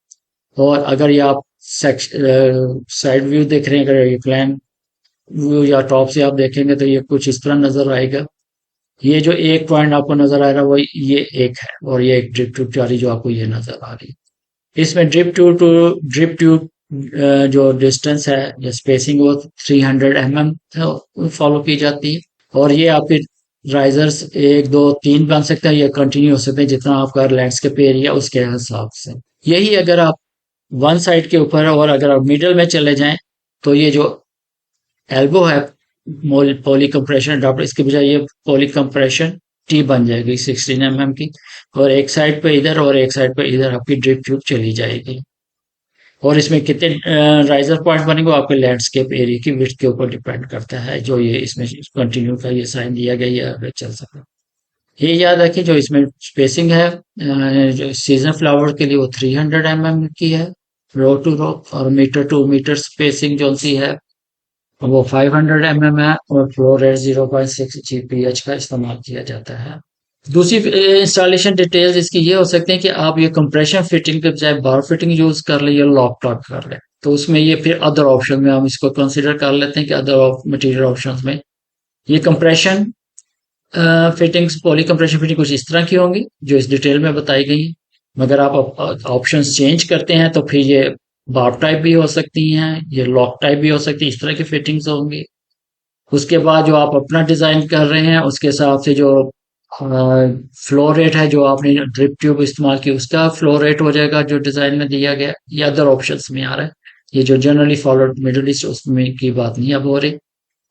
और अगर ये आप साइड व्यू देख रहे हैं, अगर ये प्लान व्यू या टॉप से आप देखेंगे तो ये कुछ इस तरह नजर आएगा। ये जो एक पॉइंट आपको नजर आ रहा है वो ये एक है, और ये एक ड्रिप ट्यूब जा रही जो आपको ये नजर आ रही है। इसमें ड्रिप ट्यूब जो डिस्टेंस है या स्पेसिंग वो 300 mm फॉलो की जाती है। और ये आपके राइजर्स एक दो तीन बन सकते हैं, या कंटिन्यू हो सकते हैं जितना आपका लैंडस्केप एरिया उसके हिसाब से। यही अगर आप वन साइड के ऊपर है, और अगर आप मिडल में चले जाएं तो ये जो एल्बो है पॉली कंप्रेशन अडॉप्टर, इसके बजाय ये पॉली कंप्रेशन टी बन जाएगी 16 mm की, और एक साइड पे इधर और एक साइड पे इधर आपकी ड्रिप ट्यूब चली जाएगी। और इसमें कितने राइजर पॉइंट बनेंगे वो आपके लैंडस्केप एरिया की विड्थ के ऊपर डिपेंड करता है। जो ये इसमें कंटिन्यू का ये साइन दिया गया ये आगे चल सकता है। ये याद रखिए जो इसमें स्पेसिंग है जो सीजन फ्लावर के लिए वो 300 mm की है रो टू रो, और मीटर टू मीटर स्पेसिंग जो सी है वो 500 mm है, और फ्लो रेट 0.6 GPH का इस्तेमाल किया जाता है। दूसरी इंस्टॉलेशन डिटेल्स इसकी ये हो सकती है कि आप ये कंप्रेशन फिटिंग के बजाय बार फिटिंग यूज कर ले या लॉक टॉक कर ले, तो उसमें ये फिर अदर ऑप्शन में हम इसको कंसिडर कर लेते हैं कि अदर मटेरियल ऑप्शंस में ये compression fittings poly compression fitting कुछ इस तरह की होंगी जो इस डिटेल में बताई गई है। मगर आप ऑप्शंस चेंज करते हैं तो फिर ये बार टाइप भी हो सकती हैं, ये लॉक टाइप भी हो सकती है, इस तरह की फिटिंग्स होंगी। उसके बाद जो आप अपना डिजाइन कर रहे हैं उसके हिसाब से जो फ्लो रेट है जो आपने ड्रिप ट्यूब इस्तेमाल की उसका फ्लो रेट हो जाएगा जो डिजाइन में दिया गया। ये अदर ऑप्शंस में आ रहा है, ये जो जनरली फॉलोड मिडल ईस्ट उसमें की बात नहीं अब हो रही।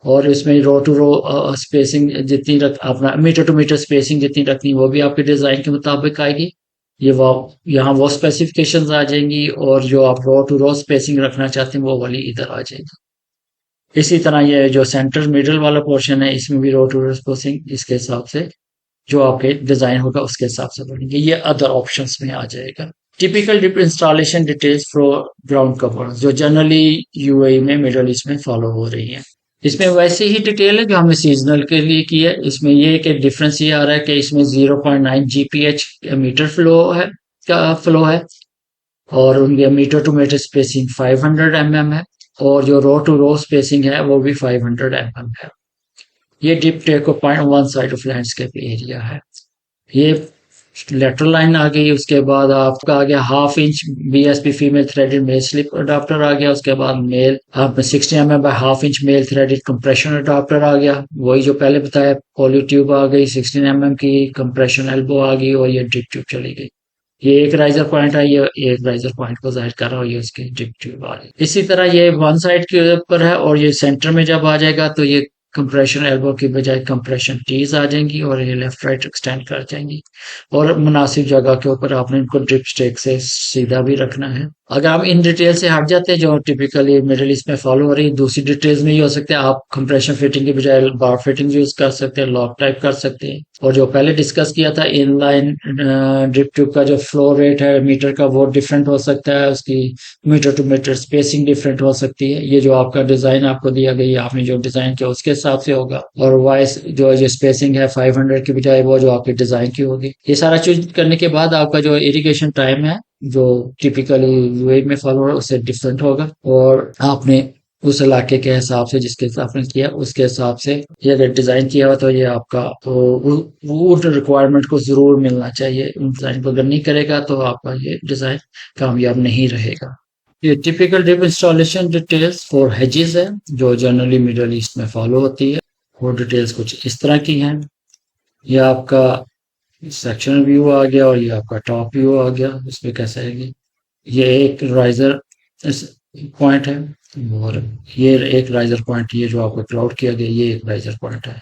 और इसमें रो टू रो स्पेसिंग जितनी रख अपना मीटर टू मीटर स्पेसिंग जितनी रखनी वो भी आपके डिजाइन के मुताबिक आएगी। ये वो यहाँ वो स्पेसिफिकेशंस आ जाएंगी, और जो आप रो टू रो स्पेसिंग रखना चाहते हैं वो वाली इधर आ जाएगी। इसी तरह ये जो सेंटर मिडल वाला पोर्शन है इसमें भी रो टू रो स्पेसिंग इसके हिसाब से जो आपके डिजाइन होगा उसके हिसाब से बनेंगे, ये अदर ऑप्शंस में आ जाएगा। Typical drip installation details for ground cover जो जनरली यूएई में मिडल ईस्ट में फॉलो हो रही है। इसमें वैसे ही डिटेल है जो हमने सीजनल के लिए की है। इसमें ये कि डिफरेंस ये आ रहा है कि इसमें 0.9 GPH मीटर फ्लो है, और उनके metre to metre spacing 500 mm है, और जो रो टू रो स्पेसिंग है वो भी 500 mm है। ये drip take 0.1 side of landscape area है। ये लेटरल लाइन आ गई, उसके बाद आपका आ गया 1/2 inch BSP female threaded male slip adapter आ गया, उसके बाद मेल आप 60 mm by 1/2 inch male threaded compression adapter आ गया, वही जो पहले बताया पॉली ट्यूब आ गई 16 mm की, कंप्रेशन एल्बो आ गई, और ये ड्रिप ट्यूब चली गई। ये एक राइजर पॉइंट है, ये एक राइजर पॉइंट को जाहिर कर रहा है, ये उसकी ड्रिप ट्यूब आ रही है। इसी तरह ये वन साइड के ऊपर है, और ये सेंटर में जब आ जाएगा तो ये कंप्रेशन एल्बो की बजाय कंप्रेशन टीज आ जाएंगी, और ये लेफ्ट राइट एक्सटेंड कर जाएंगी। और मुनासिब जगह के ऊपर आपने इनको ड्रिप स्टेक से सीधा भी रखना है। अगर आप इन डिटेल से हट जाते हैं जो टिपिकली मिडिल ईस्ट में फॉलो हो रही है, दूसरी डिटेल्स में ये हो सकते हैं आप कंप्रेशन फिटिंग के बजाय बार फिटिंग यूज कर सकते हैं, लॉक टाइप कर सकते हैं। और जो पहले डिस्कस किया था इनलाइन ड्रिप ट्यूब का जो फ्लो रेट है मीटर का वो डिफरेंट हो सकता है, उसकी metre to metre spacing different हो सकती है। ये जो आपका डिजाइन आपको दिया गया आपने जो डिजाइन किया उसके हिसाब से होगा, और वाइस जो स्पेसिंग है 500 की बजाय वो जो आपके डिजाइन की होगी। ये सारा चीज करने के बाद आपका जो इरिगेशन टाइम है जो टिपिकली यूएई में फॉलो हो रहा है उससे डिफरेंट होगा, और आपने उस इलाके के हिसाब से जिसके हिसाब से किया उसके हिसाब से ये अगर डिजाइन किया हुआ तो ये आपका वो रिक्वायरमेंट को जरूर मिलना चाहिए। डिजाइन को अगर नहीं करेगा तो आपका ये डिजाइन कामयाब नहीं रहेगा। ये typical drip installation details for hedges है जो जनरली मिडल ईस्ट में फॉलो होती है। वो डिटेल्स कुछ इस तरह की हैं। ये आपका सेक्शन व्यू आ गया, और ये आपका टॉप व्यू आ गया। इसमें कैसा है कि ये एक राइजर पॉइंट है, और ये एक राइजर पॉइंट, ये जो आपको क्लाउड किया गया ये एक राइजर पॉइंट है,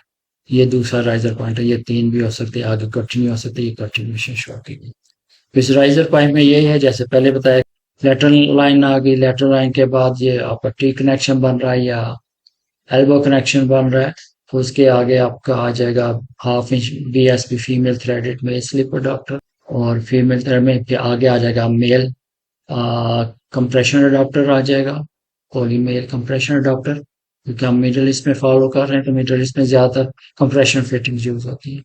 ये दूसरा राइजर पॉइंट है। ये तीन भी हो सकते हैं, आगे कंटिन्यू हो सकते हैं, ये कंटिन्यूएशन शो की गई। इस राइजर पॉइंट में ये है जैसे पहले बताया लेटरल लाइन आ गई, लेटरल लाइन के बाद ये आपका टी कनेक्शन बन रहा है या एल्बो कनेक्शन बन रहा है, तो उसके आगे आपका आ जाएगा 1/2 inch BSP female threaded male slip adapter, और फीमेल थ्रेड में के आगे आ जाएगा मेल कंप्रेशन अडाप्टर आ जाएगा, पॉली मेल कंप्रेशन अडाप्टर। क्योंकि हम मिडल ईस्ट में फॉलो कर रहे हैं तो मिडल ईस्ट में ज्यादातर कंप्रेशन फिटिंग यूज होती है।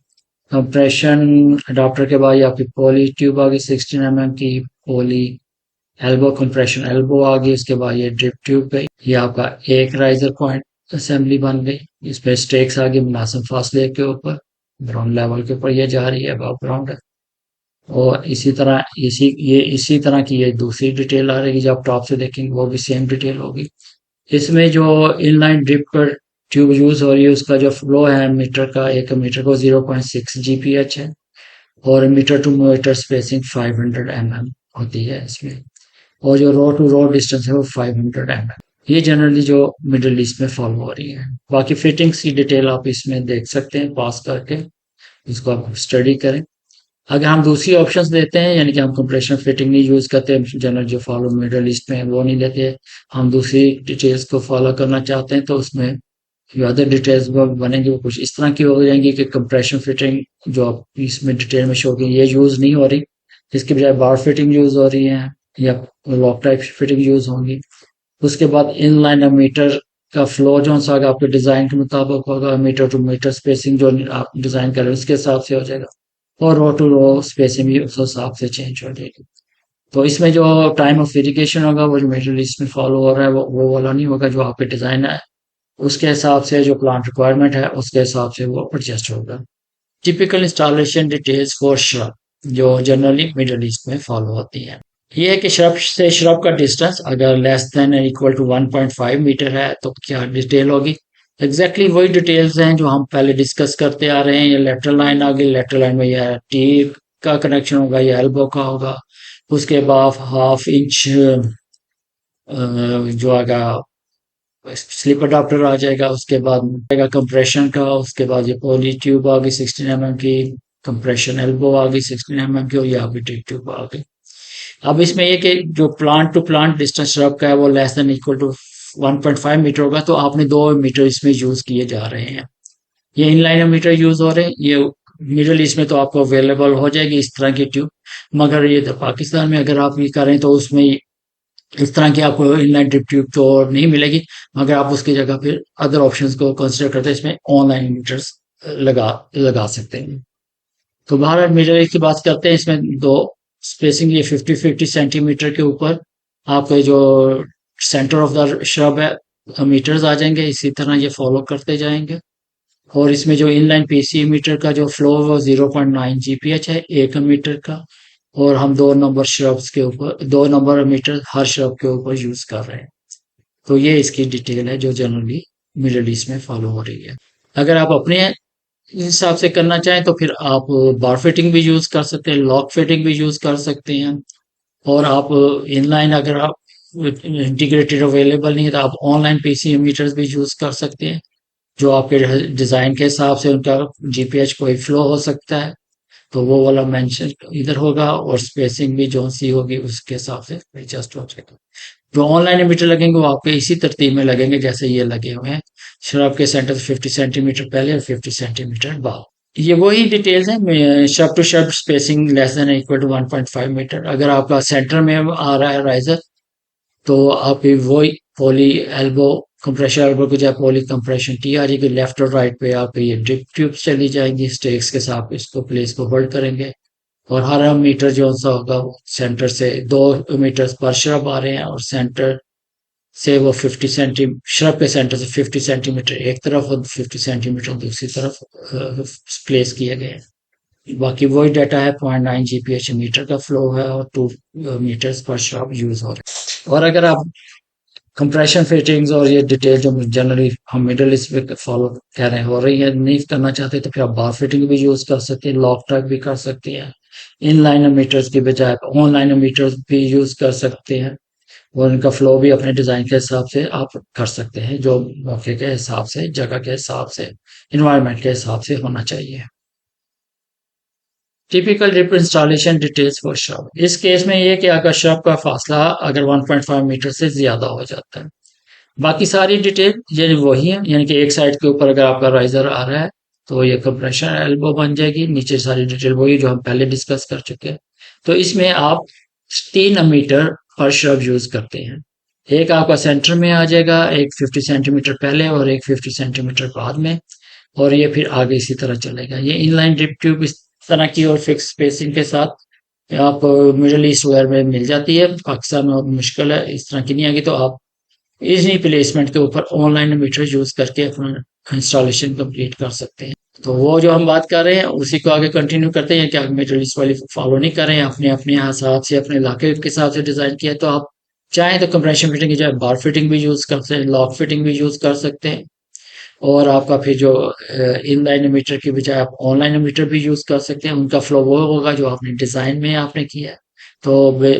कंप्रेशन अडाप्टर के बाद आपकी पॉली ट्यूब आ गई 16 mm की, पॉली एल्बो कंप्रेशन एल्बो आ गई, उसके बाद ये ड्रिप ट्यूब गई, ये आपका एक राइजर पॉइंट असेंबली बन गई। इसमें स्टेक्स आ गई मुनासिब फासले के ऊपर, ग्राउंड लेवल के ऊपर ये जा रही है, अबव ग्राउंड है। और इसी तरह की ये दूसरी डिटेल आ रही है, जब आप टॉप से देखेंगे वो भी सेम डिटेल होगी। इसमें जो इनलाइन ड्रिप पर ट्यूब यूज हो रही है उसका जो फ्लो है मीटर का, एक मीटर को 0.6 GPH है, और metre to metre spacing 500 mm होती है इसमें, और जो रो टू रो डिस्टेंस है वो 500 mm। ये जनरली जो मिडिल ईस्ट में फॉलो हो रही है। बाकी फिटिंग्स की डिटेल आप इसमें देख सकते हैं पास करके, इसको आप स्टडी करें। अगर हम दूसरी ऑप्शंस देते हैं, यानी कि हम कंप्रेशन फिटिंग नहीं यूज करते, जनरल जो फॉलो मिडिल ईस्ट में है वो नहीं लेते, हम दूसरी डिटेल्स को फॉलो करना चाहते हैं, तो उसमें जो अदर डिटेल्स वो बनेंगी वो कुछ इस तरह की हो जाएंगी कि कंप्रेशन फिटिंग जो आप इसमें डिटेल में शो होगी ये यूज नहीं हो रही, इसके बजाय बार फिटिंग यूज हो रही है या लॉक टाइप फिटिंग यूज होंगी। उसके बाद इन लाइन मीटर का फ्लो जो सा आपके डिजाइन के मुताबिक होगा, मीटर टू मीटर स्पेसिंग जो आप डिजाइन कर रहे हैं उसके हिसाब से हो जाएगा, और रो टू रो स्पेसिंग भी उस हिसाब से चेंज हो जाएगी। तो इसमें जो टाइम ऑफ वेरिफिकेशन होगा वो जो मिडिल ईस्ट में फॉलो हो रहा है वो वाला नहीं होगा, जो आपके डिजाइन है उसके हिसाब से, जो प्लांट रिक्वायरमेंट है उसके हिसाब से वो एडजस्ट होगा। Typical installation details for shrub जो जनरली मिडिल ईस्ट में फॉलो होती है, ये है कि श्रब से श्रब का डिस्टेंस अगर less than equal to 1.5 metre है तो क्या डिटेल होगी। एग्जैक्टली वही डिटेल्स हैं जो हम पहले डिस्कस करते आ रहे हैं। ये लेटरल लाइन आ गई, लेटरल लाइन में यह टी का कनेक्शन होगा, या एल्बो का होगा। उसके बाद हाफ इंच जो आएगा स्लिप अडाप्टर आ जाएगा, उसके बाद आएगा कंप्रेशन का, उसके बाद ये पॉली ट्यूब आ गई 16 mm की, कंप्रेशन एल्बो आ गई 16 mm की, और ये आपकी टी ट्यूब आ गई। अब इसमें ये कि जो plant to plant distance shrub का है वो less than equal to 1.5 metre होगा, तो आपने 2 मीटर इसमें यूज किए जा रहे हैं। ये इनलाइन मीटर यूज हो रहे हैं, ये मिडिल ईस्ट में तो आपको अवेलेबल हो जाएगी इस तरह की ट्यूब, मगर ये तो पाकिस्तान में अगर आप ये करें तो उसमें इस तरह की आपको इनलाइन ड्रिप ट्यूब तो नहीं मिलेगी, मगर आप उसकी जगह फिर अदर ऑप्शंस को कंसिडर करते हैं, इसमें ऑनलाइन मीटर्स लगा लगा सकते हैं। तो बाहर मिडिल ईस्ट की बात करते हैं, इसमें दो स्पेसिंग ये 50-50 सेंटीमीटर के ऊपर आपके जो सेंटर ऑफ द श्रब है मीटर्स आ जाएंगे, इसी तरह ये फॉलो करते जाएंगे। और इसमें जो इनलाइन पीसीए मीटर का जो फ्लो है वो 0.9 GPH है 1 मीटर का, और हम 2 नंबर श्रब्स के ऊपर 2 नंबर मीटर हर श्रब के ऊपर यूज कर रहे हैं। तो ये इसकी डिटेल है जो जनरली मिडिल ईस्ट में फॉलो हो रही है। अगर आप अपने हिसाब से करना चाहें तो फिर आप बार फिटिंग भी यूज कर सकते हैं, लॉक फिटिंग भी यूज कर सकते हैं, और आप इनलाइन अगर आप इंटीग्रेटेड अवेलेबल नहीं है तो आप ऑनलाइन पीसीए मीटर्स भी यूज कर सकते हैं, जो आपके डिजाइन के हिसाब से उनका जीपीएच कोई फ्लो हो सकता है तो वो वाला मेंशन इधर होगा, और स्पेसिंग भी जो सी होगी उसके हिसाब से एडजस्ट हो जाएगा। जो ऑनलाइन मीटर लगेंगे वो आपके इसी तरतीब में लगेंगे जैसे ये लगे हुए हैं, शराब के सेंटर से 50 सेंटीमीटर पहले और 50 सेंटीमीटर बाद। ये वही डिटेल्स हैं, sub to sub spacing less than equal to 1.5 metre. अगर आपका सेंटर में आ रहा है राइजर तो आप वही पॉली एल्बो कंप्रेशर एल्बो को जब पॉली कंप्रेशन टी आ जाएगी, लेफ्ट और राइट पे आप ये ड्रिप ट्यूब्स चली जाएंगी, स्टेक्स के साथ इसको प्लेस को होल्ड करेंगे, और हर मीटर जो सा होगा वो सेंटर से 2 मीटर पर श्रब आ रहे हैं, और सेंटर से वो 50 सेंटीमीटर श्रब के सेंटर से 50 सेंटीमीटर एक तरफ और 50 सेंटीमीटर दूसरी तरफ प्लेस किए गए हैं। बाकी वही डाटा है, 0.9 GPH मीटर का फ्लो है, और 2 मीटर्स पर श्रब यूज हो रहे हैं। और अगर आप कंप्रेशन फिटिंग्स और ये डिटेल जो जनरली हम मिडिल ईस्ट में फॉलो कर रहे हैं हो रही है नहीं करना चाहते तो फिर आप बार फिटिंग भी यूज कर सकते हैं, लॉक ट्रैक भी कर सकते हैं, इन लाइन मीटर्स की बजाय ऑनलाइन मीटर्स भी यूज कर सकते हैं, और उनका फ्लो भी अपने डिजाइन के हिसाब से आप कर सकते हैं, जो मौके के हिसाब से, जगह के हिसाब से, इन्वायरमेंट के हिसाब से होना चाहिए। Typical drip installation details for shrub, इस केस में ये कि अगर श्रब का फासला अगर 1.5 मीटर से ज्यादा हो जाता है। बाकी सारी डिटेल ये वही है, यानी कि एक साइड के ऊपर अगर आपका राइजर आ रहा है तो ये कंप्रेशन एल्बो बन जाएगी, नीचे सारी डिटेल वही जो हम पहले डिस्कस कर चुके हैं। तो इसमें आप 3 मीटर पर श्रब यूज करते हैं, एक आपका सेंटर में आ जाएगा, एक 50 सेंटीमीटर पहले और एक 50 सेंटीमीटर बाद में, और ये फिर आगे इसी तरह चलेगा। ये इनलाइन ड्रिप ट्यूब इस तरह की और फिक्स स्पेसिंग के साथ आप मिडिल ईस्ट वेयर में मिल जाती है, पाकिस्तान में मुश्किल है इस तरह की नहीं आएगी, तो आप इसी प्लेसमेंट के ऊपर ऑनलाइन मीटर यूज करके अपना इंस्टॉलेशन कंप्लीट कर सकते हैं। तो वो जो हम बात कर रहे हैं उसी को आगे कंटिन्यू करते हैं कि आप मिडल ईस्ट वाली फॉलो नहीं कर रहे हैं, अपने अपने हिसाब से अपने इलाके के हिसाब से डिजाइन किया, तो आप चाहें तो कंप्रेशन फिटिंग की जगह बार फिटिंग भी यूज कर सकते हैं, लॉक फिटिंग भी यूज कर सकते हैं। और आपका फिर जो इनलाइन मीटर की बजाय आप ऑनलाइन मीटर भी यूज कर सकते हैं, उनका फ्लो वो होगा जो आपने डिजाइन में आपने किया है। तो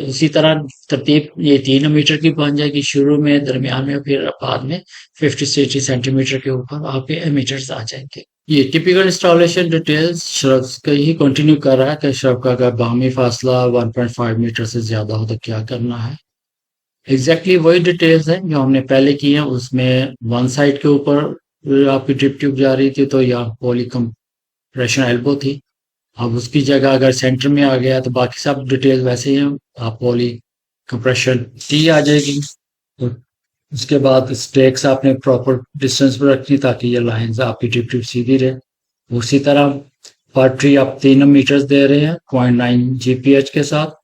उसी तरह तरतीब ये 3 मीटर की बन जाएगी, शुरू में, दरमियान में, फिर बाद में 50 से 80 सेंटीमीटर के ऊपर आपके मीटर्स आ जाएंगे। ये टिपिकल इंस्टॉलेशन डिटेल्स श्रब्स का ही कंटिन्यू कर रहा है कि श्रब का अगर बाहमी फासला 1.5 मीटर से ज्यादा हो तो क्या करना है। एग्जैक्टली वही डिटेल्स हैं जो हमने पहले की हैं। उसमें वन साइड के ऊपर आपकी ड्रिप ट्यूब जा रही थी तो यहाँ पॉली कंप्रेशन एल्बो थी। अब उसकी जगह अगर सेंटर में आ गया तो बाकी सब डिटेल्स वैसे ही हैं। आप पॉली कंप्रेशन टी आ जाएगी। तो उसके बाद स्टेक्स आपने प्रॉपर डिस्टेंस पर रखनी ताकि ये लाइंस आपकी ड्रिप ट्यूब सीधी रहे। उसी तरह पर ट्री आप 3 मीटर्स दे रहे हैं 0.9 GPH के साथ।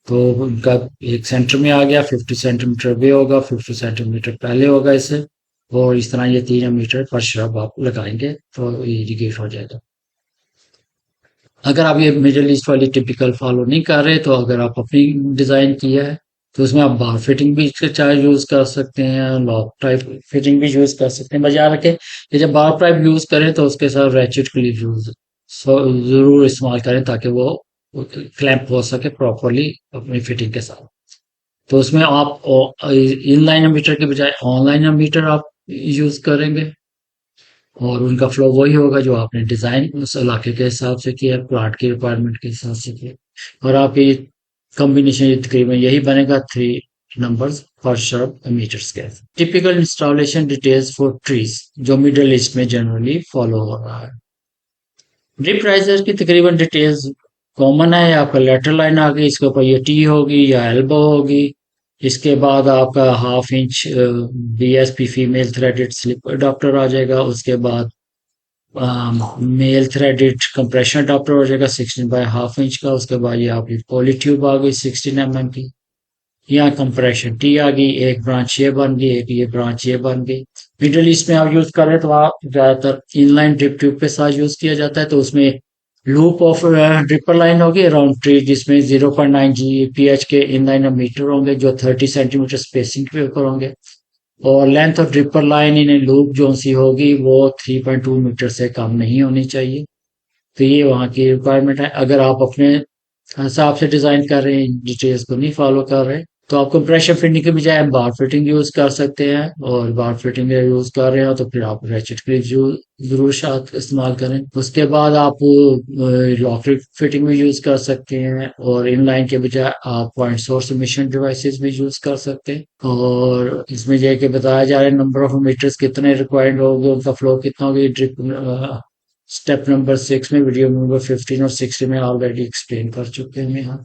तो उनका एक सेंटर में आ गया, 50 सेंटीमीटर भी होगा, 50 सेंटीमीटर पहले होगा इससे। और इस तरह ये 3 मीटर पर श्रब आप लगाएंगे तो इरिगेट हो जाएगा। अगर आप ये मिडिल ईस्ट वाली टिपिकल फॉलो नहीं कर रहे, तो अगर आप अपनी डिजाइन किया है तो उसमें आप बार फिटिंग भी चाहे यूज कर सकते हैं, लॉक टाइप फिटिंग भी यूज कर सकते हैं। बजाय रखे कि जब बार टाइप यूज करें तो उसके साथ रैचेट क्लिप यूज जरूर इस्तेमाल करें ताकि वो क्लैंप हो सके प्रॉपरली अपनी फिटिंग के साथ। तो उसमें आप इनलाइन मीटर के बजाय ऑनलाइन मीटर आप यूज करेंगे और उनका फ्लो वही होगा जो आपने डिजाइन उस इलाके के हिसाब से किया, प्लाट की रिक्वायरमेंट के हिसाब से किया। और आपकी कॉम्बिनेशन तकरीबन यही बनेगा, 3 नंबर्स पर शर्प मीटर्स के। Typical installation details for trees जो मिडल ईस्ट में जनरली फॉलो हो रहा है। ड्रिप राइजर की तकरीबन डिटेल्स कॉमन है। आपका लेटरल लाइन आ गई, इसके ऊपर ये टी होगी या एल्बो होगी। इसके बाद आपका 1/2 inch BSP female threaded slip adapter आ जाएगा। उसके बाद मेल थ्रेडेड कंप्रेशन अडाप्टर हो जाएगा 16/2 इंच का। उसके बाद ये आपकी पॉली ट्यूब आ गई 16 mm की। यहाँ कंप्रेशन टी आ गई, एक ब्रांच ये बन गई, एक ये ब्रांच ये बन गई। मिडल ईस्ट में आप यूज कर रहे हैं तो आप ज्यादातर इनलाइन ड्रिप ट्यूब के साथ यूज किया जाता है। तो उसमें लूप ऑफ ड्रिपर लाइन होगी अराउंड ट्री, जिसमें 0.9 GPH के इनलाइन मीटर होंगे जो 30 सेंटीमीटर स्पेसिंग के ऊपर होंगे। और length of dripper line in loop जो सी होगी वो 3.2 मीटर से कम नहीं होनी चाहिए। तो ये वहाँ की रिक्वायरमेंट है। अगर आप अपने हिसाब से डिजाइन कर रहे हैं, डिटेल्स को नहीं फॉलो कर रहे, तो आप कंप्रेशन फिटिंग के बजाय बार फिटिंग यूज कर सकते हैं। और बार फिटिंग यूज कर रहे हो तो फिर आप रैचेट क्लिप जरूर साथ इस्तेमाल करें। उसके बाद आप लॉक फिटिंग भी यूज कर सकते हैं। और इन लाइन के बजाय आप पॉइंट सोर्स मिशन डिवाइसेस भी यूज कर सकते हैं। और इसमें यह कि बताया जा रहा है नंबर ऑफ मीटर्स कितने रिक्वायर्ड होंगे, उनका फ्लो कितना होगा। ड्रिप स्टेप नंबर 6 में, वीडियो नंबर 15 और 16 में ऑलरेडी एक्सप्लेन कर चुके हैं यहाँ।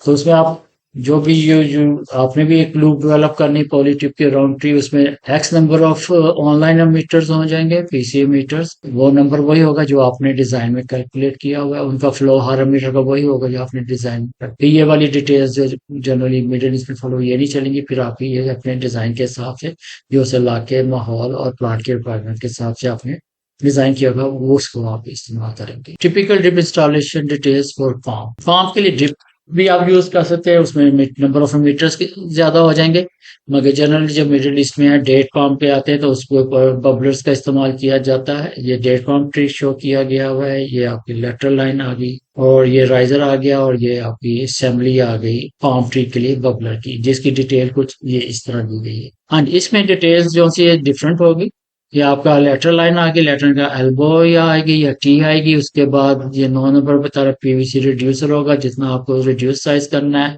तो उसमें आप जो भी जो आपने भी एक लूप डेवलप करनी पॉली ट्यूब के राउंड ट्री, उसमें x number of online metres हो जाएंगे, PCA मीटर्स। वो नंबर वही होगा जो आपने डिजाइन में कैलकुलेट किया हुआ है। उनका फ्लो हर मीटर का वही होगा जो आपने डिजाइन में। ये वाली डिटेल्स जो जनरली मिडिल ईस्ट में फॉलो ये नहीं चलेंगी। फिर आप ये अपने डिजाइन के हिसाब से जो उस इलाके, माहौल और प्लांट के रिक्वायरमेंट के हिसाब से आपने डिजाइन किया होगा वो उसको आप इस्तेमाल करेंगे। Typical drip installation details for farm के लिए ड्रिप भी आप यूज कर सकते हैं। उसमें नंबर ऑफ मीटर्स ज्यादा हो जाएंगे। मगर जनरली जब मिडिल ईस्ट में है डेट पाम पे आते हैं तो उसके ऊपर बबलर्स का इस्तेमाल किया जाता है। ये डेट पाम ट्री शो किया गया हुआ है। ये आपकी लेटरल लाइन आ गई और ये राइजर आ गया और ये आपकी असेंबली आ गई पाम ट्री के लिए बबलर की, जिसकी डिटेल कुछ ये इस तरह दी गई है। हाँ, इसमें डिटेल्स जो सी डिफरेंट होगी। ये आपका लेटरल लाइन आ गई, लेटरल का एल्बो या आएगी या टी आएगी। उसके बाद ये 9 नंबर पे तरफ PVC रिड्यूसर होगा जितना आपको रिड्यूस साइज करना है।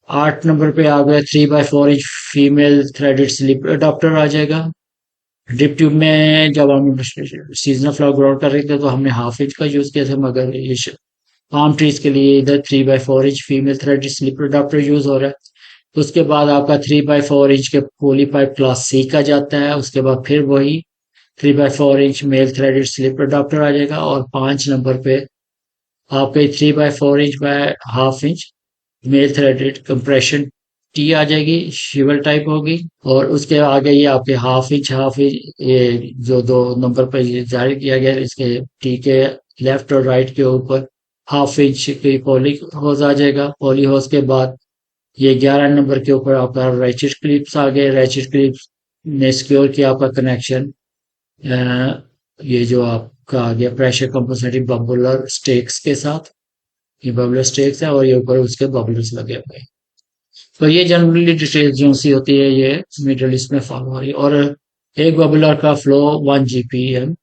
8 नंबर पे आ गया 3/4 inch female threaded slip adapter आ जाएगा। ड्रिप ट्यूब में जब हम सीजनल फ्लावर ग्रो कर रहे थे तो हमने 1/2 इंच का यूज किया था, मगर ये पाम ट्रीज के लिए इधर 3/4 inch female threaded slip adapter use हो रहा है। उसके बाद आपका 3/4 इंच के पोली पाइप क्लास C का जाता है। उसके बाद फिर वही 3/4 inch male threaded slip adapter आ जाएगा। और 5 नंबर पे आपके 3/4 inch by 1/2 inch male threaded compression tee आ जाएगी, शिवल टाइप होगी। और उसके आगे ये आपके हाफ इंच ये जो दो नंबर पर ये जारी किया गया है, इसके टी के लेफ्ट और राइट के ऊपर हाफ इंच की पॉली होज आ जाएगा। पॉली होज के बाद ये 11 नंबर के ऊपर आपका रैचेट क्लिप्स आ गए। रैचेट क्लिप्स ने सिक्योर किया आपका कनेक्शन ये जो आपका आ गया प्रेशर कंपनसेटिंग बबुलर स्टेक्स के साथ। ये बबुलर स्टेक्स है और ये ऊपर उसके बबुलर्स लगे हुए हैं। तो ये जनरली डिटेल जो सी होती है ये मिडल ईस्ट में फॉलो हो रही है। और एक बबुलर का फ्लो 1 GPM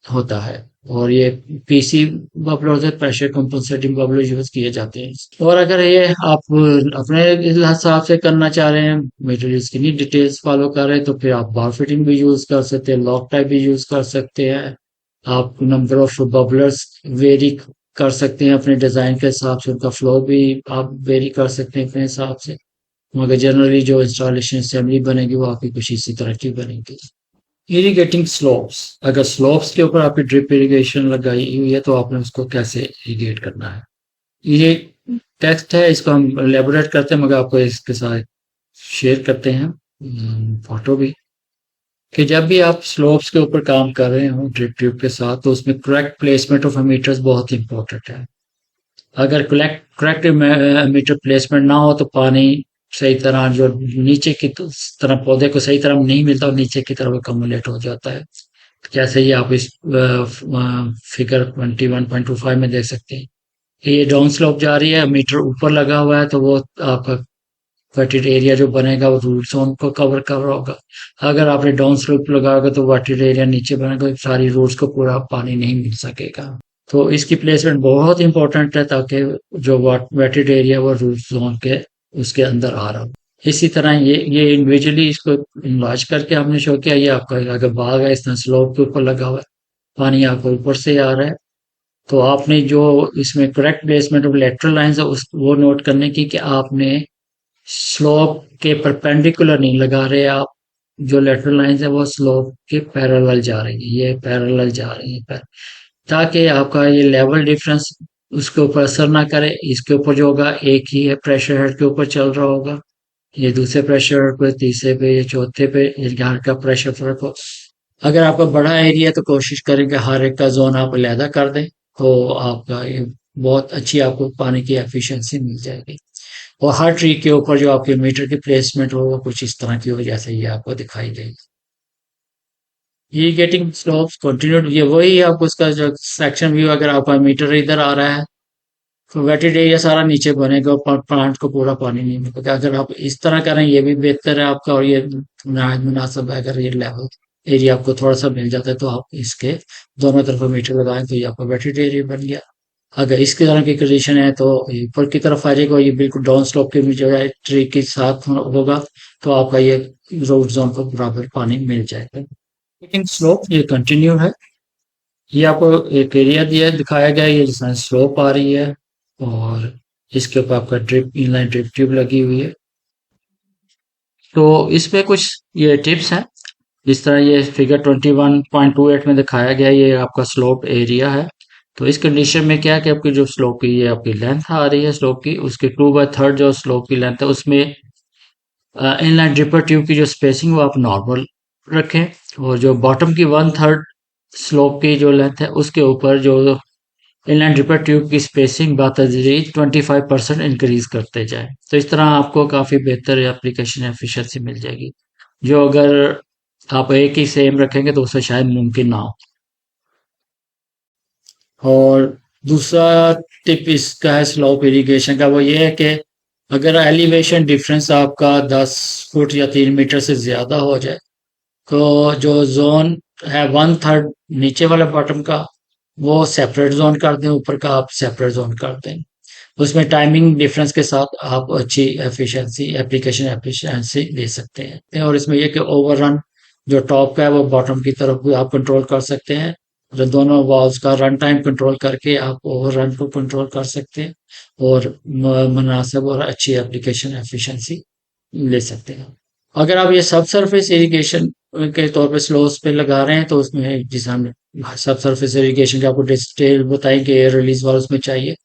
होता है। और ये पीसी बबलर से प्रेशर कंपनसेटिंग बबलर यूज किए जाते हैं। और अगर ये आप अपने हिसाब से करना चाह रहे हैं, मटेरियल्स की नहीं डिटेल्स फॉलो कर रहे हैं, तो फिर आप बार फिटिंग भी यूज कर सकते हैं, लॉक टाइप भी यूज कर सकते हैं। आप नंबर ऑफ बबलर्स वेरी कर सकते हैं अपने डिजाइन के हिसाब से, उनका फ्लो भी आप वेरी कर सकते हैं अपने हिसाब से। मगर जनरली जो इंस्टॉलेशन असेंबली बनेगी वो आपकी कुछ इसी तरह की बनेगी। इरिगेटिंग स्लोप्स, अगर स्लोप्स के ऊपर आपकी ड्रिप इरिगेशन लगाई हुई है तो आपने उसको कैसे इरिगेट करना है, ये टेक्स्ट है, इसको हम एलेबोरेट करते हैं मगर आपको इसके साथ शेयर करते हैं फोटो भी, कि जब भी आप स्लोप्स के ऊपर काम कर रहे हो ड्रिप ट्यूब के साथ तो उसमें करेक्ट प्लेसमेंट ऑफ मीटर्स बहुत इंपॉर्टेंट है। अगर करेक्ट मीटर प्लेसमेंट ना हो तो पानी सही तरह जो नीचे की तरफ पौधे को सही तरह नहीं मिलता और नीचे की तरफ कम्युलेट हो जाता है। जैसे ये आप इस फिगर 21.25 में देख सकते हैं कि ये डाउन स्लोप जा रही है, मीटर ऊपर लगा हुआ है, तो वो आपका वेटेड एरिया जो बनेगा वो रूट जोन को कवर कर रहा होगा। अगर आपने डाउन स्लोप लगाओगे तो वेटेड एरिया नीचे बनेगा, सारी रूट्स को पूरा पानी नहीं मिल सकेगा। तो इसकी प्लेसमेंट बहुत इंपॉर्टेंट है ताकि जो वेटेड एरिया वो रूट जोन के उसके अंदर आ रहा हो। इसी तरह ये इंडिविजुअली इसको इन्वाच करके हमने शो किया। ये आपका अगर बाग है इस तरह स्लोप के ऊपर लगा हुआ है, पानी आपको ऊपर से आ रहा है, तो आपने जो इसमें correct placement of lateral lines है उस वो नोट करने की कि आपने स्लोप के परपेंडिकुलर नहीं लगा रहे आप। जो लेटरल लाइंस है वो स्लोप के पैरेलल जा रही है, ये पैरेलल जा रही है, ताकि आपका ये लेवल डिफरेंस उसके ऊपर असर ना करे। इसके ऊपर जो होगा एक ही है प्रेशर हेड के ऊपर चल रहा होगा, ये दूसरे प्रेशर हेड पे, तीसरे पे या चौथे पे यहाँ का प्रेशर फर्क हो। अगर आपका बड़ा एरिया है तो कोशिश करें कि हर एक का जोन आप अलहदा कर दें, तो आपका ये बहुत अच्छी आपको पानी की एफिशिएंसी मिल जाएगी। और हर ट्री के ऊपर जो आपके मीटर की प्लेसमेंट हो वो कुछ इस तरह की हो जैसे ये आपको दिखाई देगी। ये गेटिंग स्लोप्स कंटिन्यूड, ये वही है आपको उसका जो सेक्शन व्यू। अगर आपका मीटर इधर आ रहा है तो वेटेड एरिया सारा नीचे बनेगा और प्लांट को पूरा पानी नहीं मिलेगा। अगर आप इस तरह करें ये भी बेहतर है आपका, और ये मुनासिब है। अगर ये लेवल एरिया आपको थोड़ा सा मिल जाता है तो आप इसके दोनों तरफ मीटर लगाएं तो ये आपका वेटेड एरिया बन गया। अगर इसकी तरह की कंडीशन है तो ऊपर की तरफ आ जाएगा, ये बिल्कुल डाउन स्लोप के जो है ट्री के साथ होगा, तो आपका ये रूट जोन को बराबर पानी मिल जाएगा। लेकिन स्लोप ये कंटिन्यू है। ये आपको एक एरिया दिया दिखाया गया है, ये जिसमें स्लोप आ रही है और इसके ऊपर आपका ड्रिप इनलाइन ड्रिप ट्यूब लगी हुई है। तो इसमें कुछ ये टिप्स हैं, जिस तरह ये फिगर 21.28 में दिखाया गया है, ये आपका स्लोप एरिया है। तो इस कंडीशन में क्या है कि आपकी जो स्लोप की ये आपकी लेंथ आ रही है स्लोप की, उसके 2/3 जो स्लोप की लेंथ है उसमें इनलाइन ड्रिपर ट्यूब की जो स्पेसिंग वो आप नॉर्मल रखें। और जो बॉटम की 1/3 स्लोप की जो लेंथ है उसके ऊपर जो इनलाइन ड्रिपर ट्यूब की स्पेसिंग बातदरीज 25% इंक्रीज करते जाए। तो इस तरह आपको काफ़ी बेहतर एप्लीकेशन एफिशिएंसी मिल जाएगी, जो अगर आप एक ही सेम रखेंगे तो उससे शायद मुमकिन ना हो। और दूसरा टिप इसका है स्लोप इरिगेशन का, वो ये है कि अगर एलिवेशन डिफरेंस आपका 10 फुट या 3 मीटर से ज़्यादा हो जाए तो जो जोन है 1/3 नीचे वाला बॉटम का वो सेपरेट जोन कर दें, ऊपर का आप सेपरेट जोन कर दें। उसमें टाइमिंग डिफरेंस के साथ आप अच्छी एफिशिएंसी एप्लीकेशन एफिशिएंसी ले सकते हैं। और इसमें यह कि ओवररन जो टॉप का है वो बॉटम की तरफ भी आप कंट्रोल कर सकते हैं। जो दोनों वॉल्स का रन टाइम कंट्रोल करके आप ओवररन को कंट्रोल कर सकते हैं और मुनासिब और अच्छी एप्लीकेशन एफिशिएंसी ले सकते हैं। अगर आप ये सब सरफेस इरिगेशन के तौर पे स्लोस पे लगा रहे हैं तो उसमें जिस हम सब सरफेस इरिगेशन का आपको डिटेल बताएं कि एयर रिलीज वाला उसमें चाहिए,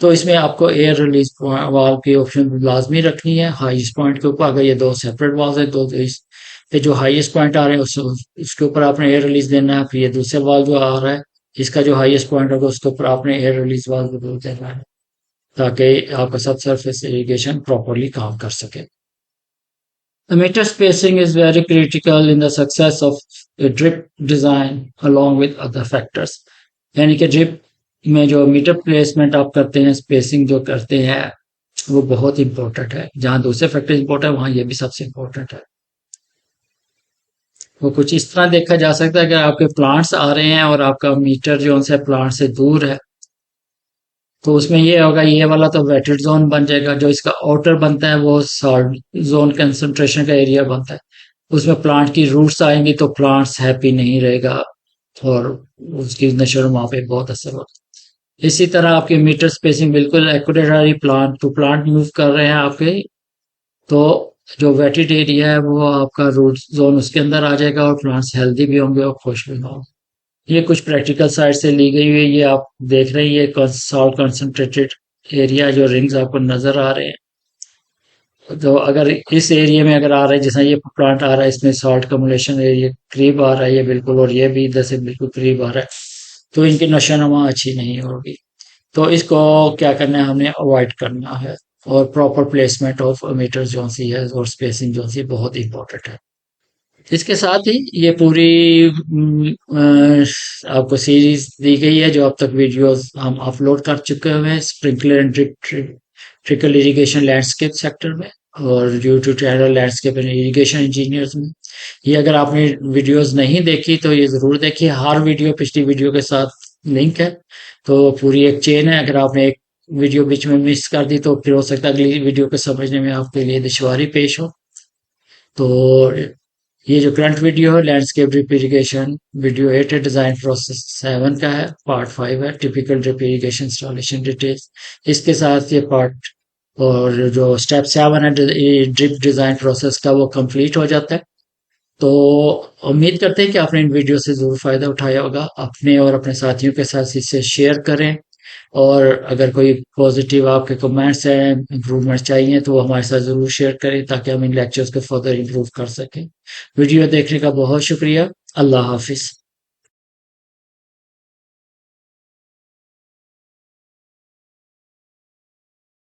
तो इसमें आपको एयर रिलीज वाल्व की ऑप्शन लाजमी रखनी है हाईएस्ट पॉइंट के ऊपर। अगर ये दो सेपरेट वाल्व है, दो पे जो हाईएस्ट पॉइंट आ रहे हैं उसके ऊपर आपने एयर रिलीज देना है। फिर ये दूसरे वाल्व जो आ रहा है, इसका जो हाईएस्ट पॉइंट होगा उसके ऊपर आपने एयर रिलीज वाल्व जरूर देना है, ताकि आपका सब सरफेस इरिगेशन प्रॉपरली काम कर सके। Emitter spacing is very critical in the success of a drip design along with other factors. यानी कि ड्रिप में जो मीटर प्लेसमेंट आप करते हैं, स्पेसिंग जो करते हैं, वो बहुत इंपॉर्टेंट है। जहां दूसरे फैक्टर इंपॉर्टेंट है, वहां ये भी सबसे इंपॉर्टेंट है। वो कुछ इस तरह देखा जा सकता है कि आपके प्लांट्स आ रहे हैं और आपका मीटर जो उनसे प्लांट से दूर है, तो उसमें ये होगा, ये वाला तो वेटेड जोन बन जाएगा। जो इसका आउटर बनता है वो सॉल्ट जोन कंसंट्रेशन का एरिया बनता है। उसमें प्लांट की रूट्स आएंगी तो प्लांट्स हैप्पी नहीं रहेगा और उसकी नशोनुमा पे बहुत असर होगा। इसी तरह आपके मीटर स्पेसिंग बिल्कुल एक्यूरेट आ रही, प्लांट टू प्लांट मूव कर रहे हैं आपके, तो जो वेटेड एरिया है वो आपका रूट जोन उसके अंदर आ जाएगा और प्लांट्स हेल्दी भी होंगे और खुश भी होंगे। ये कुछ प्रैक्टिकल साइड से ली गई हुई है। ये आप देख रहे हैं, ये सॉल्ट कंसंट्रेटेड एरिया जो रिंग्स आपको नजर आ रहे हैं, तो अगर इस एरिया में अगर आ रहा है, जैसा ये प्लांट आ रहा है, इसमें सॉल्ट कमुलेशन एरिया करीब आ रहा है ये बिल्कुल, और ये भी इधर से बिल्कुल करीब आ रहा है, तो इनकी नशोनुमा अच्छी नहीं होगी। तो इसको क्या करना है, हमने अवॉइड करना है। और प्रॉपर प्लेसमेंट ऑफ मीटर जो सी है और स्पेसिंग जो सी बहुत इंपॉर्टेंट है। इसके साथ ही ये पूरी आपको सीरीज दी गई है, जो अब तक वीडियोस हम अपलोड कर चुके हुए हैं sprinkler and trickle irrigation landscape sector में और YouTube channel landscape and irrigation engineers में। ये अगर आपने वीडियोस नहीं देखी तो ये जरूर देखिए। हर वीडियो पिछली वीडियो के साथ लिंक है, तो पूरी एक चेन है। अगर आपने एक वीडियो बीच में मिस कर दी तो फिर हो सकता है अगली वीडियो को समझने में आपके लिए दुश्वारी पेश हो। तो ये जो करंट वीडियो है लैंडस्केप ड्रिप इरिगेशन वीडियो 8 है, डिजाइन प्रोसेस 7 का है, पार्ट 5 है, typical drip irrigation installation details. इसके साथ ये पार्ट और जो स्टेप 7 है ड्रिप डिजाइन प्रोसेस का, वो कंप्लीट हो जाता है। तो उम्मीद करते हैं कि आपने इन वीडियो से जरूर फायदा उठाया होगा। अपने और अपने साथियों के साथ इसे शेयर करें, और अगर कोई पॉजिटिव आपके कमेंट्स हैं, इम्प्रूवमेंट चाहिए, तो वो हमारे साथ ज़रूर शेयर करें ताकि हम इन लेक्चर्स को फर्दर इम्प्रूव कर सकें। वीडियो देखने का बहुत शुक्रिया। अल्लाह हाफिज़।